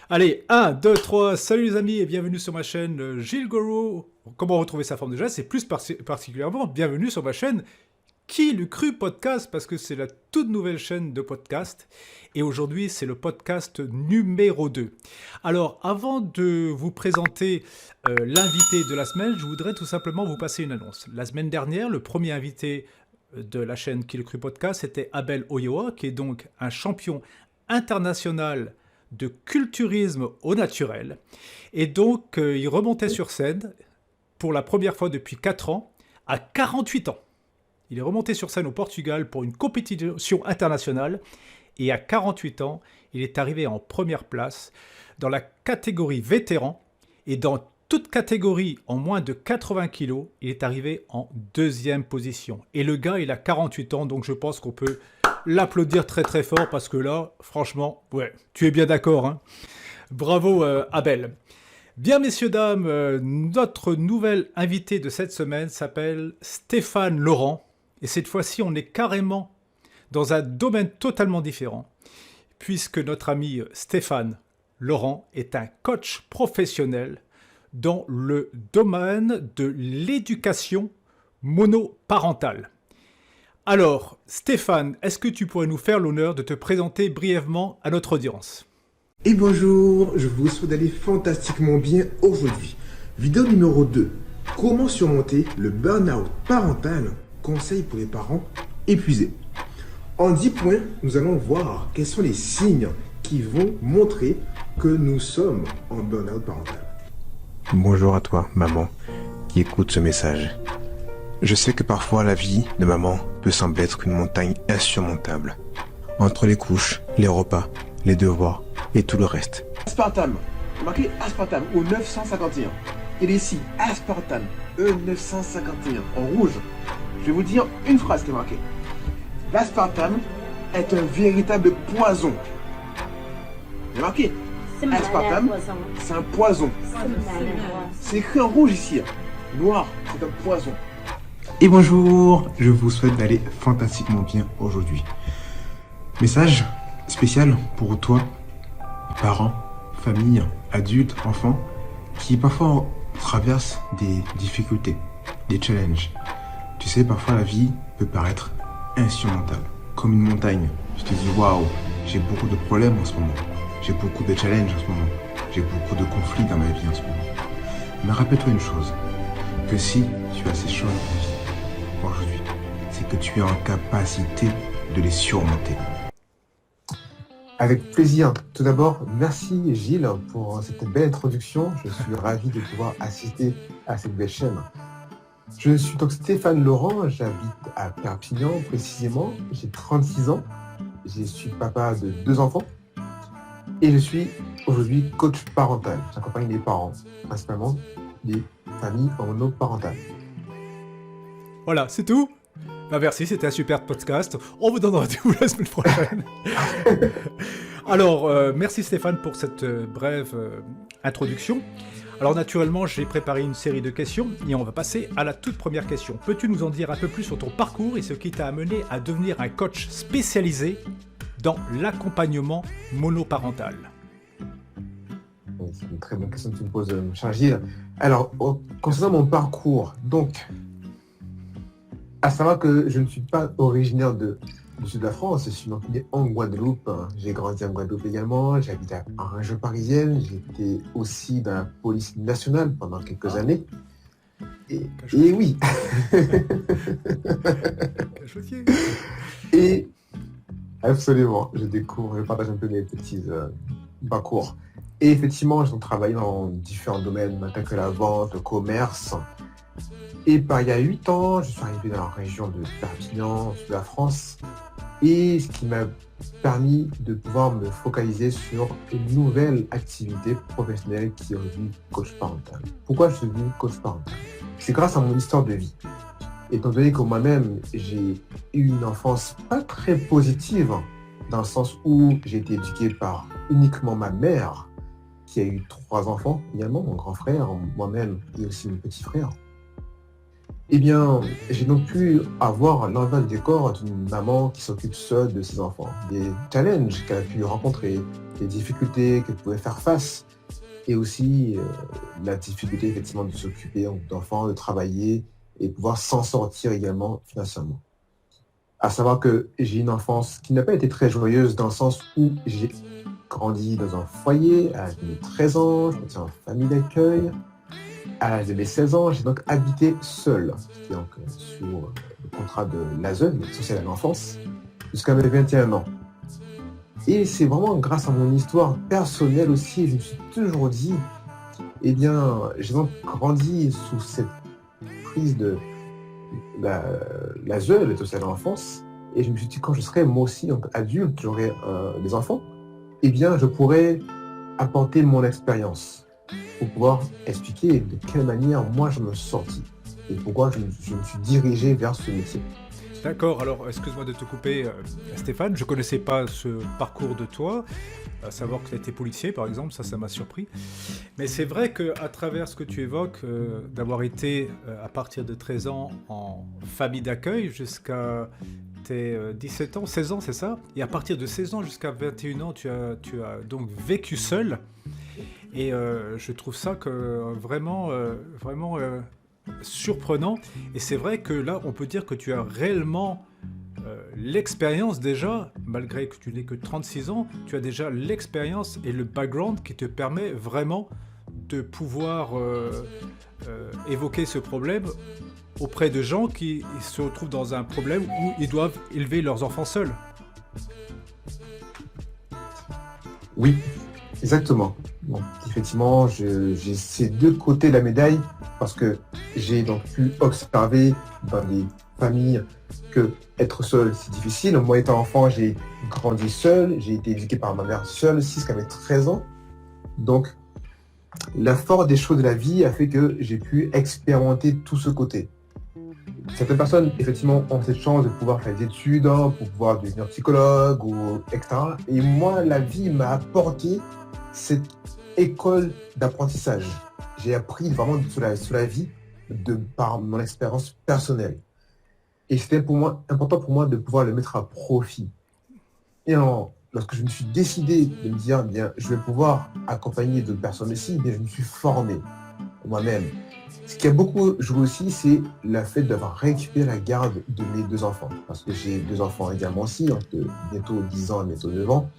Allez, 1, 2, 3, salut les amis et bienvenue sur ma chaîne Gilles Goro. Comment retrouver sa forme déjà? C'est plus particulièrement bienvenue sur ma chaîne Qui l'eût cru podcast parce que c'est la toute nouvelle chaîne de podcast et aujourd'hui c'est le podcast numéro 2. Alors avant de vous présenter l'invité de la semaine, je voudrais tout simplement vous passer une annonce. La semaine dernière, le premier invité de la chaîne Qui l'eût cru podcast c'était Abel Oyoa qui est donc un champion international de culturisme au naturel. Et donc, il remontait sur scène pour la première fois depuis 4 ans, à 48 ans. Il est remonté sur scène au Portugal pour une compétition internationale. Et à 48 ans, il est arrivé en première place dans la catégorie vétéran. Et dans toute catégorie en moins de 80 kilos, il est arrivé en deuxième position. Et le gars, il a 48 ans, donc je pense qu'on peut l'applaudir très très fort parce que là, franchement, ouais, tu es bien d'accord, hein. Bravo Abel. Bien messieurs, dames, notre nouvel invité de cette semaine s'appelle Stéphane Laurent. Et cette fois-ci, on est carrément dans un domaine totalement différent, puisque notre ami Stéphane Laurent est un coach professionnel dans le domaine de l'éducation monoparentale. Alors, Stéphane, est-ce que tu pourrais nous faire l'honneur de te présenter brièvement à notre audience? Et bonjour, je vous souhaite d'aller fantastiquement bien aujourd'hui. Vidéo numéro 2. Comment surmonter le burn-out parental? Conseil pour les parents épuisés. En 10 points, nous allons voir quels sont les signes qui vont montrer que nous sommes en burn-out parental. Bonjour à toi, maman, qui écoute ce message. Je sais que parfois la vie de maman peut sembler être une montagne insurmontable. Entre les couches, les repas, les devoirs et tout le reste. Aspartame, marqué aspartame au 951. Il est ici, aspartame, E951, en rouge. Je vais vous dire une phrase qui est marquée. L'aspartame est un véritable poison. Il est marqué. Aspartame, c'est un poison. C'est écrit en rouge ici. Noir, c'est un poison. Et bonjour, je vous souhaite d'aller fantastiquement bien aujourd'hui. Message spécial pour toi, parents, famille, adultes, enfants, qui parfois traversent des difficultés, des challenges. Tu sais, parfois la vie peut paraître insurmontable, comme une montagne. Je te dis, waouh, j'ai beaucoup de problèmes en ce moment. J'ai beaucoup de challenges en ce moment. J'ai beaucoup de conflits dans ma vie en ce moment. Mais rappelle-toi une chose, que si tu as ces choses dans ta vie aujourd'hui, c'est que tu es en capacité de les surmonter. Avec plaisir. Tout d'abord, merci Gilles pour cette belle introduction. Je suis ravi de pouvoir assister à cette belle chaîne. Je suis donc Stéphane Laurent, j'habite à Perpignan précisément. J'ai 36 ans. Je suis papa de 2 enfants. Et je suis aujourd'hui coach parental. J'accompagne les parents, principalement des familles monoparentales. Voilà, c'est tout. Bah merci, c'était un super podcast. On vous donne rendez-vous la semaine prochaine. Alors, merci Stéphane pour cette brève introduction. Alors naturellement, j'ai préparé une série de questions et on va passer à la toute première question. Peux-tu nous en dire un peu plus sur ton parcours et ce qui t'a amené à devenir un coach spécialisé dans l'accompagnement monoparental? C'est une très bonne question que tu me poses, cher Gilles. Alors, concernant mon parcours, donc, à savoir que je ne suis pas originaire du sud de la France, je suis né en Guadeloupe. J'ai grandi en Guadeloupe également, j'ai habité en région parisienne, j'étais aussi dans la police nationale pendant quelques années. Et oui. Et absolument, je partage un peu mes petits parcours. Et effectivement, j'ai travaillé dans différents domaines, tels que la vente, le commerce. Et il y a 8 ans, je suis arrivé dans la région de Perpignan, au sud de la France, et ce qui m'a permis de pouvoir me focaliser sur une nouvelle activité professionnelle qui est aujourd'hui coach parental. Pourquoi je suis devenu coach parental? C'est grâce à mon histoire de vie. Étant donné que moi-même, j'ai eu une enfance pas très positive, dans le sens où j'ai été éduqué par uniquement ma mère, qui a eu 3 enfants également, mon grand frère, moi-même et aussi mon petit frère. Eh bien, j'ai donc pu avoir l'envers du décor d'une maman qui s'occupe seule de ses enfants, des challenges qu'elle a pu rencontrer, des difficultés qu'elle pouvait faire face, et aussi la difficulté effectivement de s'occuper d'enfants, de travailler et pouvoir s'en sortir également financièrement. À savoir que j'ai une enfance qui n'a pas été très joyeuse dans le sens où j'ai grandi dans un foyer à l'âge de mes 13 ans, je suis en famille d'accueil. À l'âge de mes 16 ans, j'ai donc habité seul, j'étais donc sur le contrat de l'ASE, l'aide sociale à l'enfance, jusqu'à mes 21 ans. Et c'est vraiment grâce à mon histoire personnelle aussi, je me suis toujours dit, eh bien, j'ai donc grandi sous cette prise de l'ASE, l'aide sociale à l'enfance, et je me suis dit, quand je serai moi aussi donc, adulte, j'aurai des enfants, eh bien, je pourrais apporter mon expérience pour pouvoir expliquer de quelle manière moi je me suis sorti et pourquoi je me suis dirigé vers ce métier. D'accord, alors excuse-moi de te couper, Stéphane, je ne connaissais pas ce parcours de toi, à savoir que tu as été policier par exemple, ça m'a surpris. Mais c'est vrai qu'à travers ce que tu évoques, d'avoir été à partir de 13 ans en famille d'accueil jusqu'à tes 17 ans, 16 ans, c'est ça? Et à partir de 16 ans jusqu'à 21 ans, tu as donc vécu seul. Et je trouve ça vraiment surprenant. Et c'est vrai que là, on peut dire que tu as réellement l'expérience déjà, malgré que tu n'aies que 36 ans, tu as déjà l'expérience et le background qui te permet vraiment de pouvoir évoquer ce problème auprès de gens qui se retrouvent dans un problème où ils doivent élever leurs enfants seuls. Oui, exactement. Donc, effectivement, j'ai ces deux côtés de la médaille parce que j'ai donc pu observer dans des familles que être seul, c'est difficile. Moi, étant enfant, j'ai grandi seul, j'ai été éduqué par ma mère seule jusqu'à mes 13 ans. Donc, la force des choses de la vie a fait que j'ai pu expérimenter tout ce côté. Certaines personnes, effectivement, ont cette chance de pouvoir faire des études, pour pouvoir devenir psychologue, etc. Et moi, la vie m'a apporté cette école d'apprentissage. J'ai appris vraiment sur la vie par mon expérience personnelle. Et c'était important pour moi de pouvoir le mettre à profit. Et lorsque je me suis décidé de me dire, bien, je vais pouvoir accompagner d'autres personnes aussi, bien, je me suis formé moi-même. Ce qui a beaucoup joué aussi, c'est le fait d'avoir récupéré la garde de mes deux enfants. Parce que j'ai deux enfants également aussi, de bientôt 10 ans et bientôt 9 ans.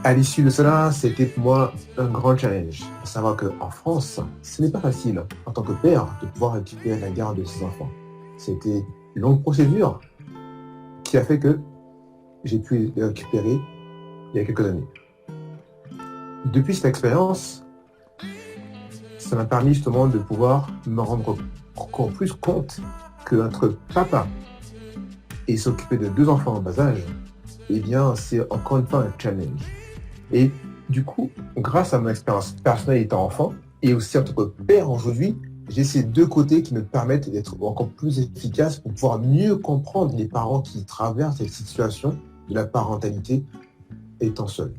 À l'issue de cela, c'était pour moi un grand challenge. À savoir qu'en France, ce n'est pas facile, en tant que père, de pouvoir récupérer la garde de ses enfants. C'était une longue procédure qui a fait que j'ai pu les récupérer il y a quelques années. Depuis cette expérience, ça m'a permis justement de pouvoir me rendre encore plus compte qu'entre papa et s'occuper de deux enfants en bas âge, eh bien, c'est encore une fois un challenge. Et du coup, grâce à mon expérience personnelle étant enfant, et aussi en tant que père aujourd'hui, j'ai ces deux côtés qui me permettent d'être encore plus efficace pour pouvoir mieux comprendre les parents qui traversent cette situation de la parentalité étant seul.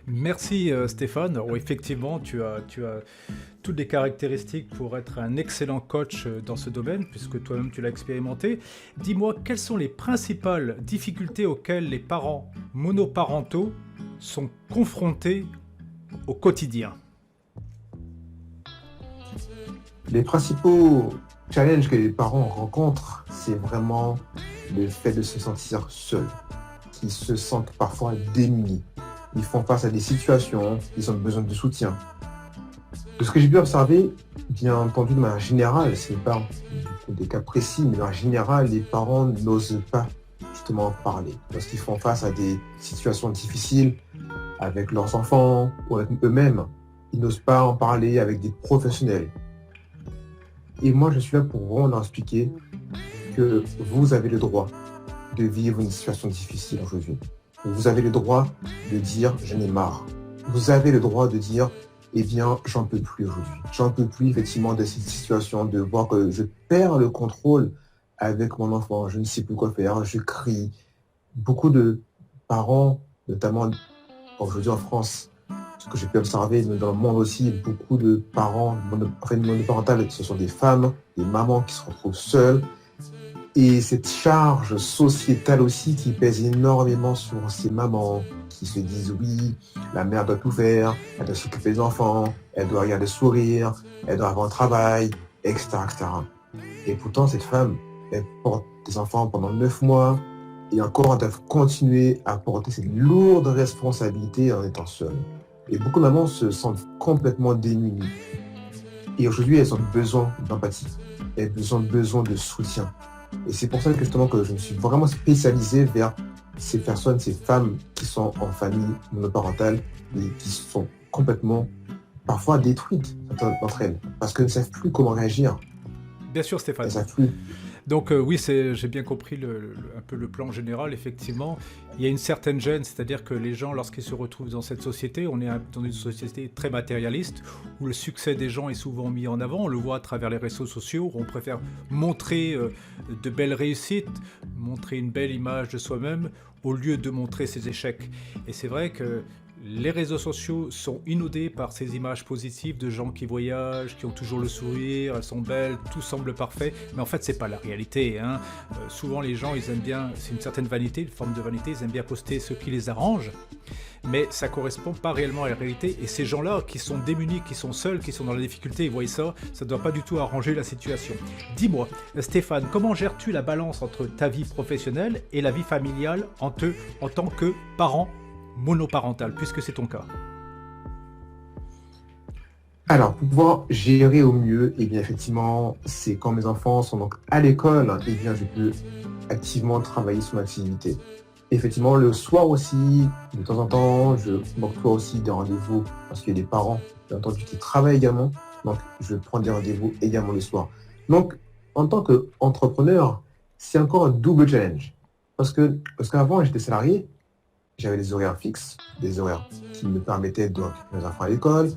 Merci Stéphane. Alors, effectivement, tu as toutes les caractéristiques pour être un excellent coach dans ce domaine, puisque toi-même tu l'as expérimenté. Dis-moi, quelles sont les principales difficultés auxquelles les parents monoparentaux sont confrontés au quotidien? Les principaux challenges que les parents rencontrent, c'est vraiment le fait de se sentir seuls, qu'ils se sentent parfois démunis. Ils font face à des situations, ils ont besoin de soutien. De ce que j'ai pu observer, bien entendu de manière générale, ce n'est pas des cas précis, mais de manière générale, les parents n'osent pas justement parler. Lorsqu'ils font face à des situations difficiles avec leurs enfants ou avec eux-mêmes, ils n'osent pas en parler avec des professionnels. Et moi, je suis là pour vraiment leur expliquer que vous avez le droit de vivre une situation difficile aujourd'hui. Vous avez le droit de dire « j'en ai marre ». Vous avez le droit de dire « eh bien, j'en peux plus aujourd'hui ». J'en peux plus effectivement de cette situation, de voir que je perds le contrôle avec mon enfant. Je ne sais plus quoi faire, je crie. Beaucoup de parents, notamment aujourd'hui en France, ce que j'ai pu observer dans le monde aussi, beaucoup de parents, monoparentales, ce sont des femmes, des mamans qui se retrouvent seules. Et cette charge sociétale aussi qui pèse énormément sur ces mamans qui se disent oui, la mère doit tout faire, elle doit s'occuper des enfants, elle doit regarder sourire, elle doit avoir un travail, etc., etc. Et pourtant, cette femme, elle porte des enfants pendant 9 mois et encore, elle doit continuer à porter cette lourde responsabilité en étant seule. Et beaucoup de mamans se sentent complètement démunies. Et aujourd'hui, elles ont besoin d'empathie, elles ont besoin de soutien. Et c'est pour ça que justement que je me suis vraiment spécialisé vers ces personnes, ces femmes qui sont en famille monoparentale et qui sont complètement, parfois détruites, certaines d'entre elles, parce qu'elles ne savent plus comment réagir. Bien sûr, Stéphane. Elles ne savent plus. Donc oui, j'ai bien compris un peu le plan général, effectivement. Il y a une certaine gêne, c'est-à-dire que les gens, lorsqu'ils se retrouvent dans cette société, on est dans une société très matérialiste, où le succès des gens est souvent mis en avant, on le voit à travers les réseaux sociaux, où on préfère montrer de belles réussites, montrer une belle image de soi-même, au lieu de montrer ses échecs. Et c'est vrai que les réseaux sociaux sont inondés par ces images positives de gens qui voyagent, qui ont toujours le sourire, elles sont belles, tout semble parfait, mais en fait c'est pas la réalité, hein. Souvent les gens ils aiment bien, c'est une certaine vanité, une forme de vanité, ils aiment bien poster ce qui les arrange, mais ça correspond pas réellement à la réalité, et ces gens-là qui sont démunis, qui sont seuls, qui sont dans la difficulté, ils voient ça, ça doit pas du tout arranger la situation. Dis-moi, Stéphane, comment gères-tu la balance entre ta vie professionnelle et la vie familiale en tant que parent monoparental, puisque c'est ton cas? Alors, pour pouvoir gérer au mieux, eh bien, effectivement, c'est quand mes enfants sont donc à l'école, eh bien, je peux activement travailler sur mon activité. Effectivement, le soir aussi, de temps en temps, je m'octroie aussi des rendez-vous, parce qu'il y a des parents, bien entendu, qui travaillent également, donc je prends des rendez-vous également le soir. Donc, en tant qu'entrepreneur, c'est encore un double challenge, parce qu'avant, j'étais salarié, j'avais des horaires fixes, des horaires qui me permettaient de récupérer mes enfants à l'école,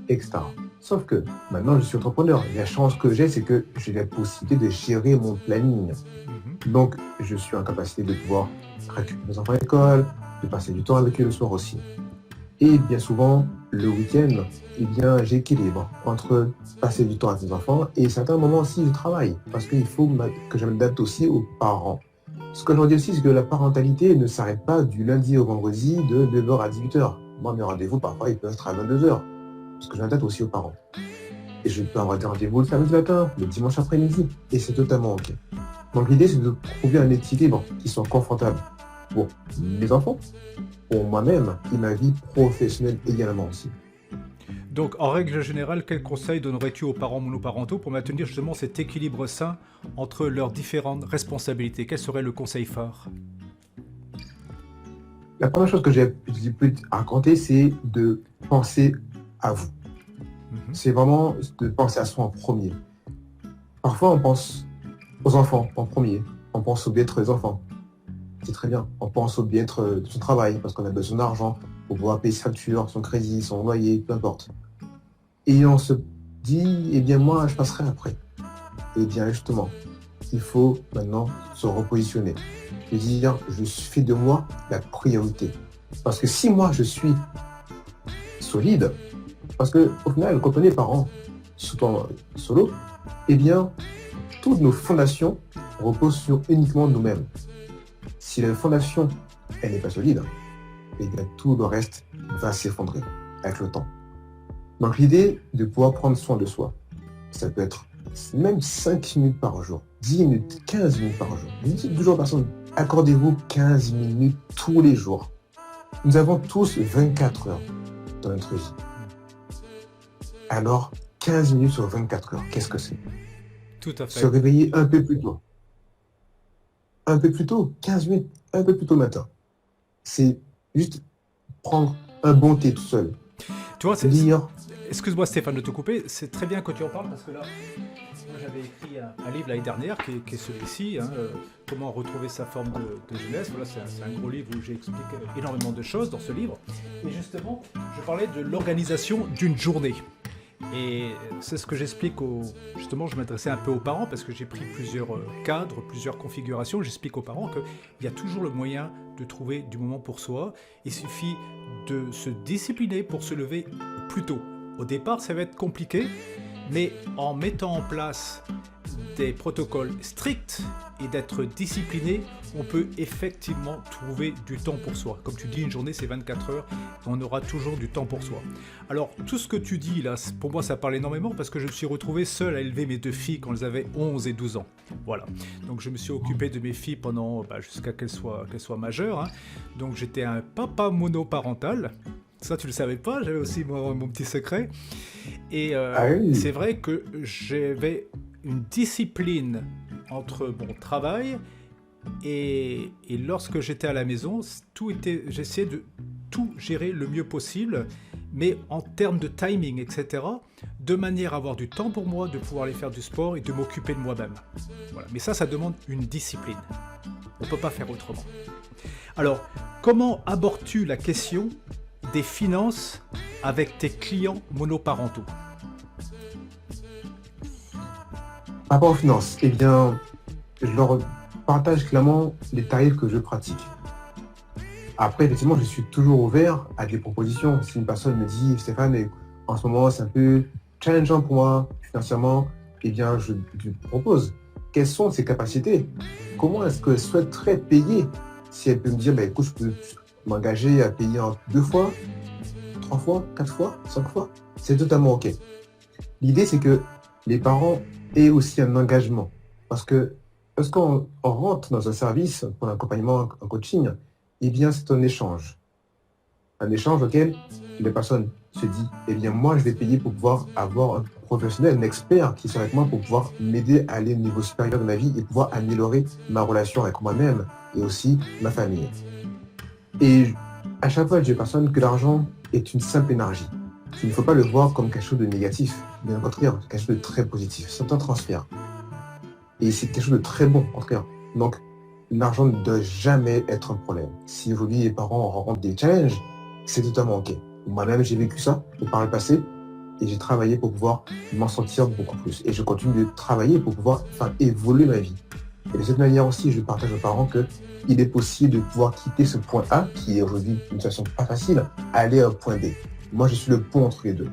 etc. Sauf que maintenant, je suis entrepreneur. Et la chance que j'ai, c'est que j'ai la possibilité de gérer mon planning. Donc, je suis en capacité de pouvoir récupérer mes enfants à l'école, de passer du temps avec eux le soir aussi. Et bien souvent, le week-end, eh bien, j'équilibre entre passer du temps avec mes enfants et à certains moments aussi, je travaille. Parce qu'il faut que je m'adapte aussi aux parents. Ce que je dis aussi, c'est que la parentalité ne s'arrête pas du lundi au vendredi de 9h à 18h. Moi, mes rendez-vous, parfois, ils peuvent être à 22h. Parce que je m'adapte aussi aux parents. Et je peux avoir des rendez-vous le samedi matin, le dimanche après-midi. Et c'est totalement OK. Donc l'idée, c'est de trouver un équilibre qui soit confortable pour mes enfants, pour moi-même et ma vie professionnelle également aussi. Donc, en règle générale, quels conseils donnerais-tu aux parents monoparentaux pour maintenir justement cet équilibre sain entre leurs différentes responsabilités? Quel serait le conseil phare? La première chose que j'ai pu raconter, c'est de penser à vous. C'est vraiment de penser à soi en premier. Parfois, on pense aux enfants en premier. On pense au bien-être des enfants. C'est très bien. On pense au bien-être de son travail parce qu'on a besoin d'argent pour pouvoir payer ses factures, son crédit, son loyer, peu importe. Et on se dit, eh bien moi, je passerai après. Eh bien justement, il faut maintenant se repositionner. Et dire, je fais de moi la priorité. Parce que si moi, je suis solide, parce qu'au final, quand on est parent, surtout solo, eh bien, toutes nos fondations reposent sur uniquement nous-mêmes. Si la fondation, elle n'est pas solide, eh bien, tout le reste va s'effondrer avec le temps. Donc l'idée de pouvoir prendre soin de soi, ça peut être même 5 minutes par jour, 10 minutes, 15 minutes par jour. Je dis toujours aux personnes, accordez-vous 15 minutes tous les jours. Nous avons tous 24 heures dans notre vie. Alors, 15 minutes sur 24 heures, qu'est-ce que c'est? Tout à fait. Se réveiller un peu plus tôt. Un peu plus tôt, 15 minutes, un peu plus tôt le matin. C'est juste prendre un bon thé tout seul. Tu vois, lire. Excuse-moi Stéphane de te couper, c'est très bien que tu en parles parce que là, moi j'avais écrit un livre l'année dernière qui est celui-ci, hein, comment retrouver sa forme de jeunesse. Voilà, c'est un gros livre où j'explique énormément de choses dans ce livre. Et justement, je parlais de l'organisation d'une journée. Et c'est ce que j'explique justement, je m'adressais un peu aux parents parce que j'ai pris plusieurs cadres, plusieurs configurations. J'explique aux parents qu'il y a toujours le moyen de trouver du moment pour soi. Il suffit de se discipliner pour se lever plus tôt. Au départ, ça va être compliqué, mais en mettant en place des protocoles stricts et d'être discipliné, on peut effectivement trouver du temps pour soi. Comme tu dis, une journée c'est 24 heures, on aura toujours du temps pour soi. Alors tout ce que tu dis là, pour moi ça parle énormément parce que je me suis retrouvé seul à élever mes 2 filles quand elles avaient 11 et 12 ans. Voilà, donc je me suis occupé de mes filles pendant jusqu'à qu'elles soient majeures, hein. Donc j'étais un papa monoparental. Ça, tu le savais pas, j'avais aussi mon petit secret. Et Oui. c'est vrai que j'avais une discipline entre mon travail et lorsque j'étais à la maison, j'essayais de tout gérer le mieux possible, mais en termes de timing, etc., de manière à avoir du temps pour moi, de pouvoir aller faire du sport et de m'occuper de moi-même. Voilà. Mais ça demande une discipline. On ne peut pas faire autrement. Alors, comment abordes-tu la question des finances avec tes clients monoparentaux? Par rapport aux finances, eh bien, je leur partage clairement les tarifs que je pratique. Après, effectivement, je suis toujours ouvert à des propositions. Si une personne me dit, Stéphane, en ce moment, c'est un peu challengeant pour moi financièrement, eh bien, je lui propose quelles sont ses capacités. Comment est-ce qu'elle souhaiterait payer? Si elle peut me dire, écoute, je peux m'engager à payer en 2 fois, 3 fois, 4 fois, 5 fois, c'est totalement OK. L'idée, c'est que les parents aient aussi un engagement. Parce que lorsqu'on rentre dans un service pour un accompagnement, un coaching, eh bien, c'est un échange. Un échange auquel la personne se dit, eh bien, moi, je vais payer pour pouvoir avoir un professionnel, un expert qui soit avec moi pour pouvoir m'aider à aller au niveau supérieur de ma vie et pouvoir améliorer ma relation avec moi-même et aussi ma famille. Et à chaque fois, je dis aux personnes que l'argent est une simple énergie. Il ne faut pas le voir comme quelque chose de négatif, bien au contraire, quelque chose de très positif. C'est un transfert. Et c'est quelque chose de très bon, au contraire. Donc, l'argent ne doit jamais être un problème. Si aujourd'hui les parents rencontrent des challenges, c'est totalement OK. Moi-même, j'ai vécu ça par le passé et j'ai travaillé pour pouvoir m'en sortir beaucoup plus. Et je continue de travailler pour pouvoir faire évoluer ma vie. Et de cette manière aussi, je partage aux parents qu'il est possible de pouvoir quitter ce point A, qui est aujourd'hui une situation pas facile, aller à un point B. Moi, je suis le pont entre les deux.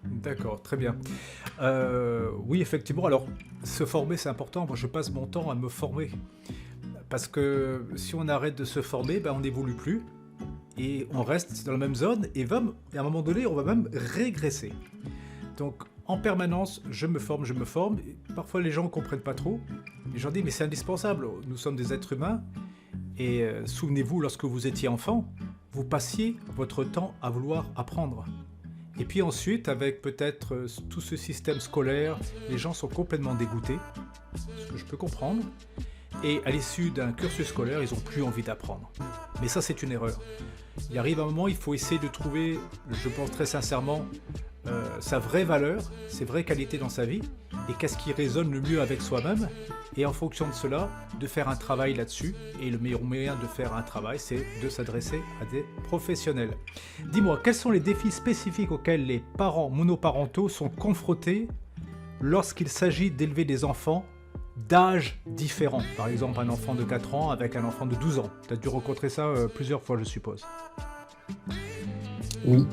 D'accord, très bien. Oui, effectivement, alors, se former, c'est important. Moi, je passe mon temps à me former. Parce que si on arrête de se former, on n'évolue plus. Et on reste dans la même zone. Et à un moment donné, on va même régresser. Donc, en permanence, je me forme. Et parfois, les gens ne comprennent pas trop. Et j'en dis, mais c'est indispensable. Nous sommes des êtres humains. Et souvenez-vous, lorsque vous étiez enfant, vous passiez votre temps à vouloir apprendre. Et puis ensuite, avec peut-être tout ce système scolaire, les gens sont complètement dégoûtés, ce que je peux comprendre. Et à l'issue d'un cursus scolaire, ils n'ont plus envie d'apprendre. Mais ça, c'est une erreur. Il arrive un moment, il faut essayer de trouver, je pense très sincèrement, sa vraie valeur, ses vraies qualités dans sa vie, et qu'est-ce qui résonne le mieux avec soi-même, et en fonction de cela, de faire un travail là-dessus. Et le meilleur moyen de faire un travail, c'est de s'adresser à des professionnels. Dis-moi, quels sont les défis spécifiques auxquels les parents monoparentaux sont confrontés lorsqu'il s'agit d'élever des enfants d'âges différents? Par exemple, un enfant de 4 ans avec un enfant de 12 ans. Tu as dû rencontrer ça plusieurs fois, je suppose. Oui.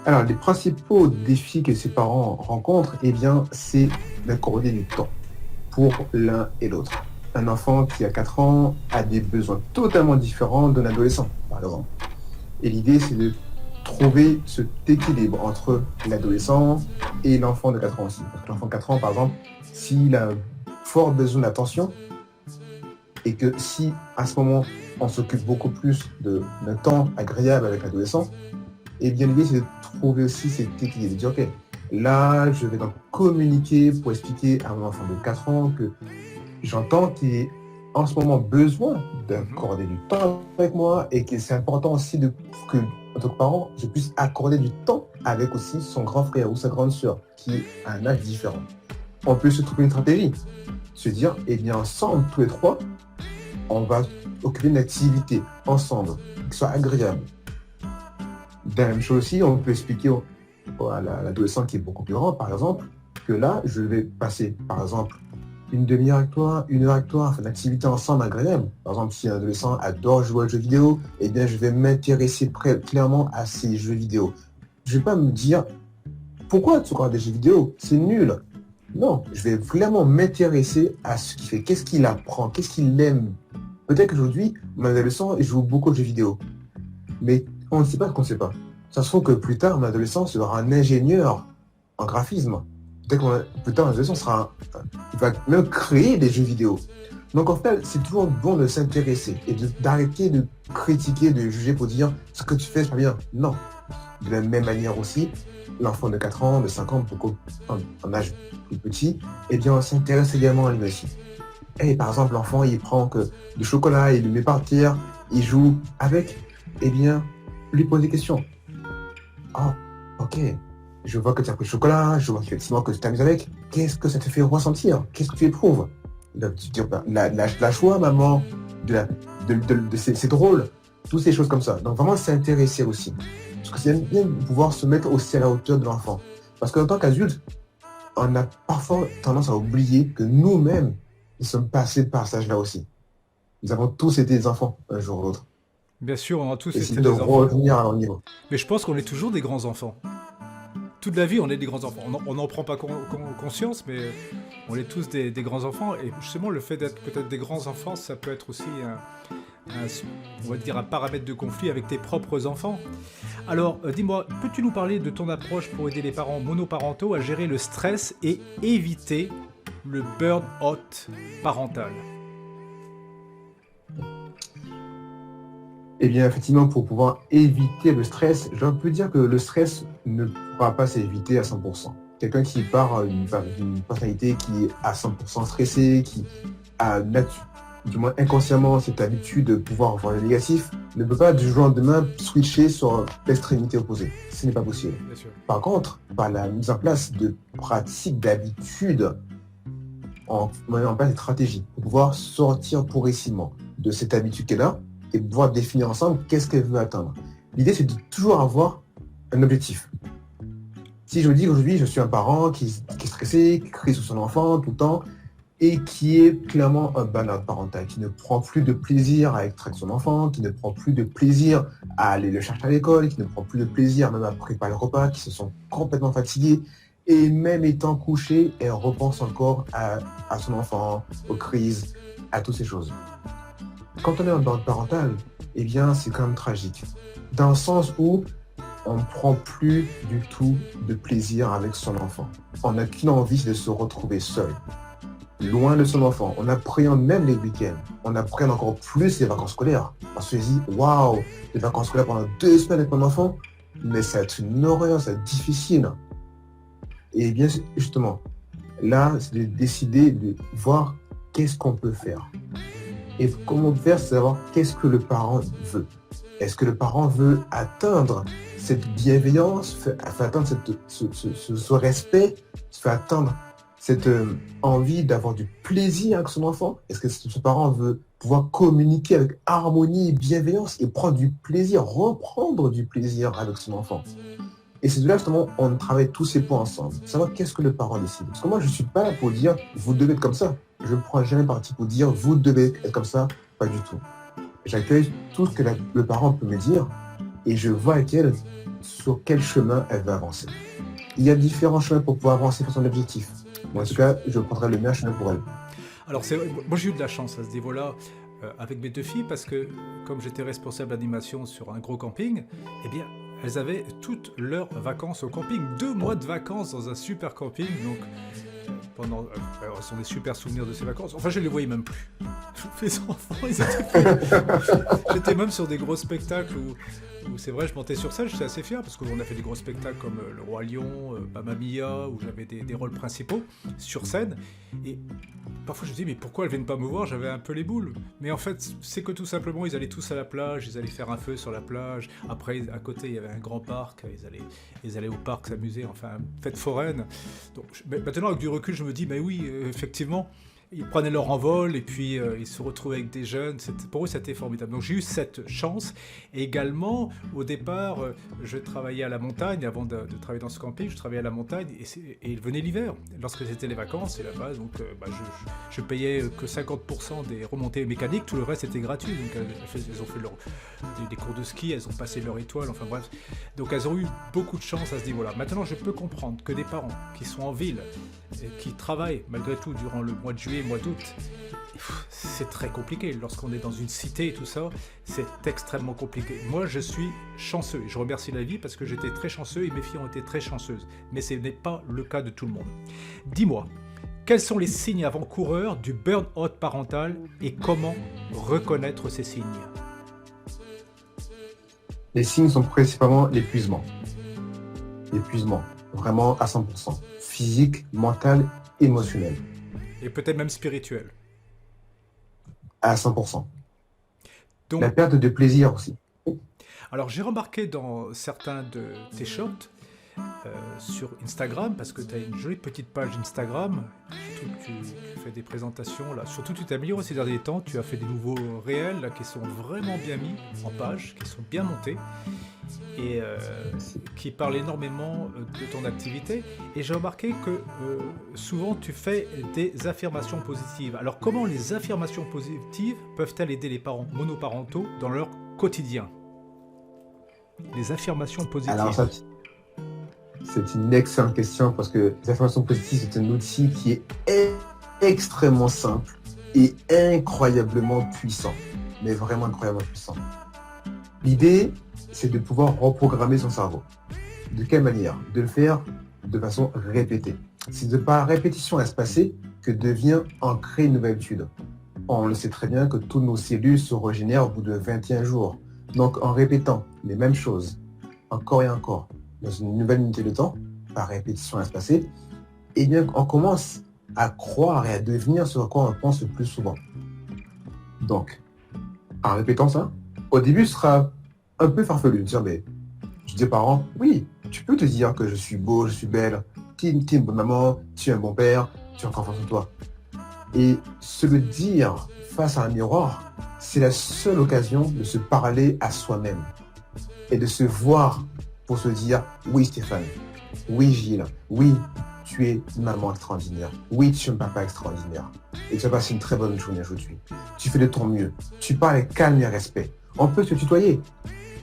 Alors, les principaux défis que ces parents rencontrent, eh bien, c'est d'accorder du temps pour l'un et l'autre. Un enfant qui a 4 ans a des besoins totalement différents d'un adolescent, par exemple. Et l'idée, c'est de trouver cet équilibre entre l'adolescent et l'enfant de 4 ans aussi. Parce que l'enfant de 4 ans, par exemple, s'il a fort besoin d'attention, et que si, à ce moment, on s'occupe beaucoup plus d'un temps agréable avec l'adolescent, et bien l'idée, c'est de trouver aussi cet équilibre, de dire, OK, là, je vais donc communiquer pour expliquer à mon enfant de 4 ans que j'entends qu'il a en ce moment besoin d'accorder du temps avec moi et que c'est important aussi que, en tant que parent, je puisse accorder du temps avec aussi son grand frère ou sa grande sœur qui a un âge différent. On peut se trouver une stratégie, se dire, eh bien, ensemble, tous les trois, on va occuper une activité ensemble qui soit agréable. De la même chose aussi, on peut expliquer à l'adolescent qui est beaucoup plus grand, par exemple, que là, je vais passer, par exemple, une demi-heure avec toi, une heure avec toi, faire une activité ensemble agréable. Par exemple, si un adolescent adore jouer aux jeux vidéo, eh bien, je vais m'intéresser clairement à ces jeux vidéo. Je ne vais pas me dire, pourquoi tu regardes des jeux vidéo? C'est nul. Non, je vais vraiment m'intéresser à ce qu'il fait, qu'est-ce qu'il apprend, qu'est-ce qu'il aime. Peut-être qu'aujourd'hui, mon adolescent joue beaucoup aux jeux vidéo. Mais on ne sait pas ce qu'on ne sait pas. Ça se trouve que plus tard, mon adolescent sera un ingénieur en graphisme. Peut-être que plus tard, mon adolescent il va même créer des jeux vidéo. Donc en fait, c'est toujours bon de s'intéresser et d'arrêter de critiquer, de juger pour dire ce que tu fais, c'est pas bien. Non. De la même manière aussi, l'enfant de 4 ans, de 5 ans, beaucoup en âge plus petit, eh bien on s'intéresse également à lui aussi. Et par exemple, l'enfant, il prend du chocolat, il le met par terre, il joue avec, eh bien, lui pose des questions. Ah, ok, je vois que tu as pris le chocolat, je vois effectivement que tu t'amuses avec. Qu'est-ce que ça te fait ressentir? Qu'est-ce que tu éprouves? Donc, tu dis, la joie, maman, c'est drôle, toutes ces choses comme ça. Donc vraiment s'intéresser aussi. Parce que c'est bien de pouvoir se mettre aussi à la hauteur de l'enfant. Parce qu'en tant qu'adulte, on a parfois tendance à oublier que nous-mêmes, nous sommes passés par cet âge-là aussi. Nous avons tous été des enfants, un jour ou l'autre. Bien sûr, on a tous Essayer été de des enfants. revenir à leur niveau. Mais je pense qu'on est toujours des grands enfants. Toute la vie, on est des grands enfants. On n'en prend pas conscience, mais on est tous des grands enfants. Et justement, le fait d'être peut-être des grands enfants, ça peut être aussi on va dire un paramètre de conflit avec tes propres enfants. Alors, dis-moi, peux-tu nous parler de ton approche pour aider les parents monoparentaux à gérer le stress et éviter le burn-out parental? Eh bien, effectivement, pour pouvoir éviter le stress, je peux dire que le stress ne pourra pas s'éviter à 100%. Quelqu'un qui part d'une personnalité qui est à 100% stressée, qui a du moins inconsciemment cette habitude de pouvoir voir le négatif, ne peut pas du jour au lendemain switcher sur l'extrémité opposée. Ce n'est pas possible. Bien sûr. Par contre, par la mise en place de pratiques, d'habitudes, en mettant en place des stratégies pour pouvoir sortir progressivement de cette habitude qu'elle a et pouvoir définir ensemble qu'est-ce qu'elle veut atteindre. L'idée, c'est de toujours avoir un objectif. Si je me dis qu'aujourd'hui, je suis un parent qui est stressé, qui crie sur son enfant tout le temps, et qui est clairement un burn-out parental, qui ne prend plus de plaisir à extraire son enfant, qui ne prend plus de plaisir à aller le chercher à l'école, qui ne prend plus de plaisir même à préparer le repas, qui se sont complètement fatigués, et même étant couché, elle repense encore à son enfant, aux crises, à toutes ces choses. Quand on est en burn-out parental, eh bien, c'est quand même tragique. Dans le sens où on ne prend plus du tout de plaisir avec son enfant. On n'a qu'une envie, c'est de se retrouver seul, loin de son enfant. On appréhende même les week-ends. On appréhende encore plus les vacances scolaires. On se dit, waouh, les vacances scolaires pendant 2 semaines avec mon enfant, mais ça va être une horreur, ça va être difficile. Et bien, justement, là, c'est de décider de voir qu'est-ce qu'on peut faire. Et comment faire, c'est savoir qu'est-ce que le parent veut. Est-ce que le parent veut atteindre cette bienveillance, fait atteindre ce respect, fait atteindre cette envie d'avoir du plaisir avec son enfant? Est-ce que ce parent veut pouvoir communiquer avec harmonie et bienveillance et prendre du plaisir, reprendre du plaisir avec son enfant? Et c'est de là justement on travaille tous ces points ensemble. Savoir qu'est-ce que le parent décide. Parce que moi je ne suis pas là pour dire vous devez être comme ça. Je ne prends jamais parti pour dire vous devez être comme ça. Pas du tout. J'accueille tout ce que le parent peut me dire et je vois avec elle sur quel chemin elle va avancer. Il y a différents chemins pour pouvoir avancer pour son objectif. Moi, en tout cas, je prendrai le meilleur chemin pour elle. Alors, moi j'ai eu de la chance à ce niveau-là avec mes 2 filles parce que comme j'étais responsable d'animation sur un gros camping, eh bien, elles avaient toutes leurs vacances au camping. 2 mois de vacances dans un super camping. Donc, ce sont des super souvenirs de ces vacances. Enfin, je ne les voyais même plus. Les enfants, ils étaient plus... J'étais même sur des gros spectacles où c'est vrai, je montais sur scène, j'étais assez fier parce qu'on a fait des gros spectacles comme Le Roi Lion, Mamma Mia, où j'avais des rôles principaux sur scène. Et parfois je me dis, mais pourquoi elles viennent pas me voir? J'avais un peu les boules. Mais en fait, c'est que tout simplement, ils allaient tous à la plage, ils allaient faire un feu sur la plage. Après, à côté, il y avait un grand parc, ils allaient au parc s'amuser, enfin, fête foraine. Donc, maintenant, avec du recul, je me dis, mais oui, effectivement, ils prenaient leur envol et puis ils se retrouvaient avec des jeunes. Pour eux, c'était formidable. Donc j'ai eu cette chance. Et également, au départ, je travaillais à la montagne. Avant de travailler dans ce camping, je travaillais à la montagne et il venait l'hiver. Lorsque c'était les vacances, et là-bas, donc je payais que 50% des remontées mécaniques. Tout le reste était gratuit. Donc elles ont fait des cours de ski, elles ont passé leur étoile, enfin bref. Donc elles ont eu beaucoup de chance à ce niveau-là. Maintenant, je peux comprendre que des parents qui sont en ville, et qui travaillent malgré tout durant le mois de juillet, mois d'août, c'est très compliqué. Lorsqu'on est dans une cité et tout ça, c'est extrêmement compliqué. Moi, je suis chanceux et je remercie la vie parce que j'étais très chanceux et mes filles ont été très chanceuses. Mais ce n'est pas le cas de tout le monde. Dis-moi, quels sont les signes avant-coureurs du burn-out parental et comment reconnaître ces signes? Les signes sont principalement l'épuisement. L'épuisement, vraiment à 100%. Physique, mental, émotionnel. Et peut-être même spirituel. À 100%. Donc, la perte de plaisir aussi. Alors j'ai remarqué dans certains de tes shorts sur Instagram, parce que tu as une jolie petite page Instagram, surtout que tu fais des présentations, là. Surtout tu t'es amélioré ces derniers temps, tu as fait des nouveaux réels là, qui sont vraiment bien mis en page, qui sont bien montés, et qui parlent énormément de ton activité. Et j'ai remarqué que souvent tu fais des affirmations positives. Alors comment les affirmations positives peuvent-elles aider les parents monoparentaux dans leur quotidien? Les affirmations positives. Alors ça, c'est une excellente question parce que les affirmations positives, c'est un outil qui est extrêmement simple et incroyablement puissant. Mais vraiment incroyablement puissant. L'idée, c'est de pouvoir reprogrammer son cerveau. De quelle manière? De le faire de façon répétée. C'est de par répétition espacée que devient ancrée une nouvelle habitude. On le sait très bien que toutes nos cellules se régénèrent au bout de 21 jours. Donc en répétant les mêmes choses, encore et encore, dans une nouvelle unité de temps, par répétition espacée, eh bien on commence à croire et à devenir ce à quoi on pense le plus souvent. Donc, en répétant ça, au début ce sera un peu farfelu de dire, mais je dis aux parents, oui, tu peux te dire que je suis beau, je suis belle, tu es une bonne maman, tu es un bon père, tu as confiance en toi. Et se le dire face à un miroir, c'est la seule occasion de se parler à soi-même et de se voir pour se dire, oui Stéphane, oui Gilles, oui, tu es une maman extraordinaire, oui, tu es un papa extraordinaire et tu as passé une très bonne journée aujourd'hui. Tu fais de ton mieux, tu parles avec calme et respect. On peut se tutoyer,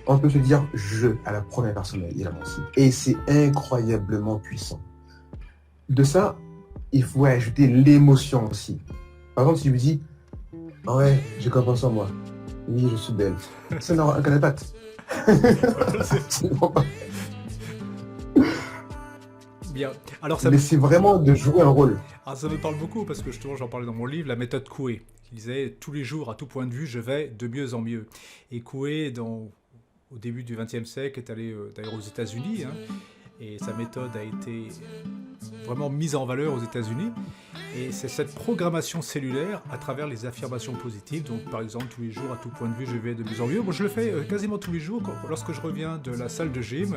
on peut se dire je à la première personne évidemment aussi. Et c'est incroyablement puissant. De ça, il faut ajouter l'émotion aussi. Par exemple, si tu lui dis, ah ouais, j'ai confiance en moi. Oui, je suis belle. Ça n'aura aucun impact. Bien. Alors, ça mais c'est vraiment de jouer un rôle. Ah, ça me parle beaucoup parce que justement, j'en parlais dans mon livre, la méthode Coué, qui disait tous les jours, à tout point de vue, je vais de mieux en mieux. Et Coué, au début du XXe siècle, est allé d'ailleurs aux États-Unis, hein, et sa méthode a été vraiment mise en valeur aux États-Unis. Et c'est cette programmation cellulaire à travers les affirmations positives. Donc, par exemple, tous les jours, à tout point de vue, je vais de mieux en mieux. Moi, je le fais quasiment tous les jours. Lorsque je reviens de la salle de gym,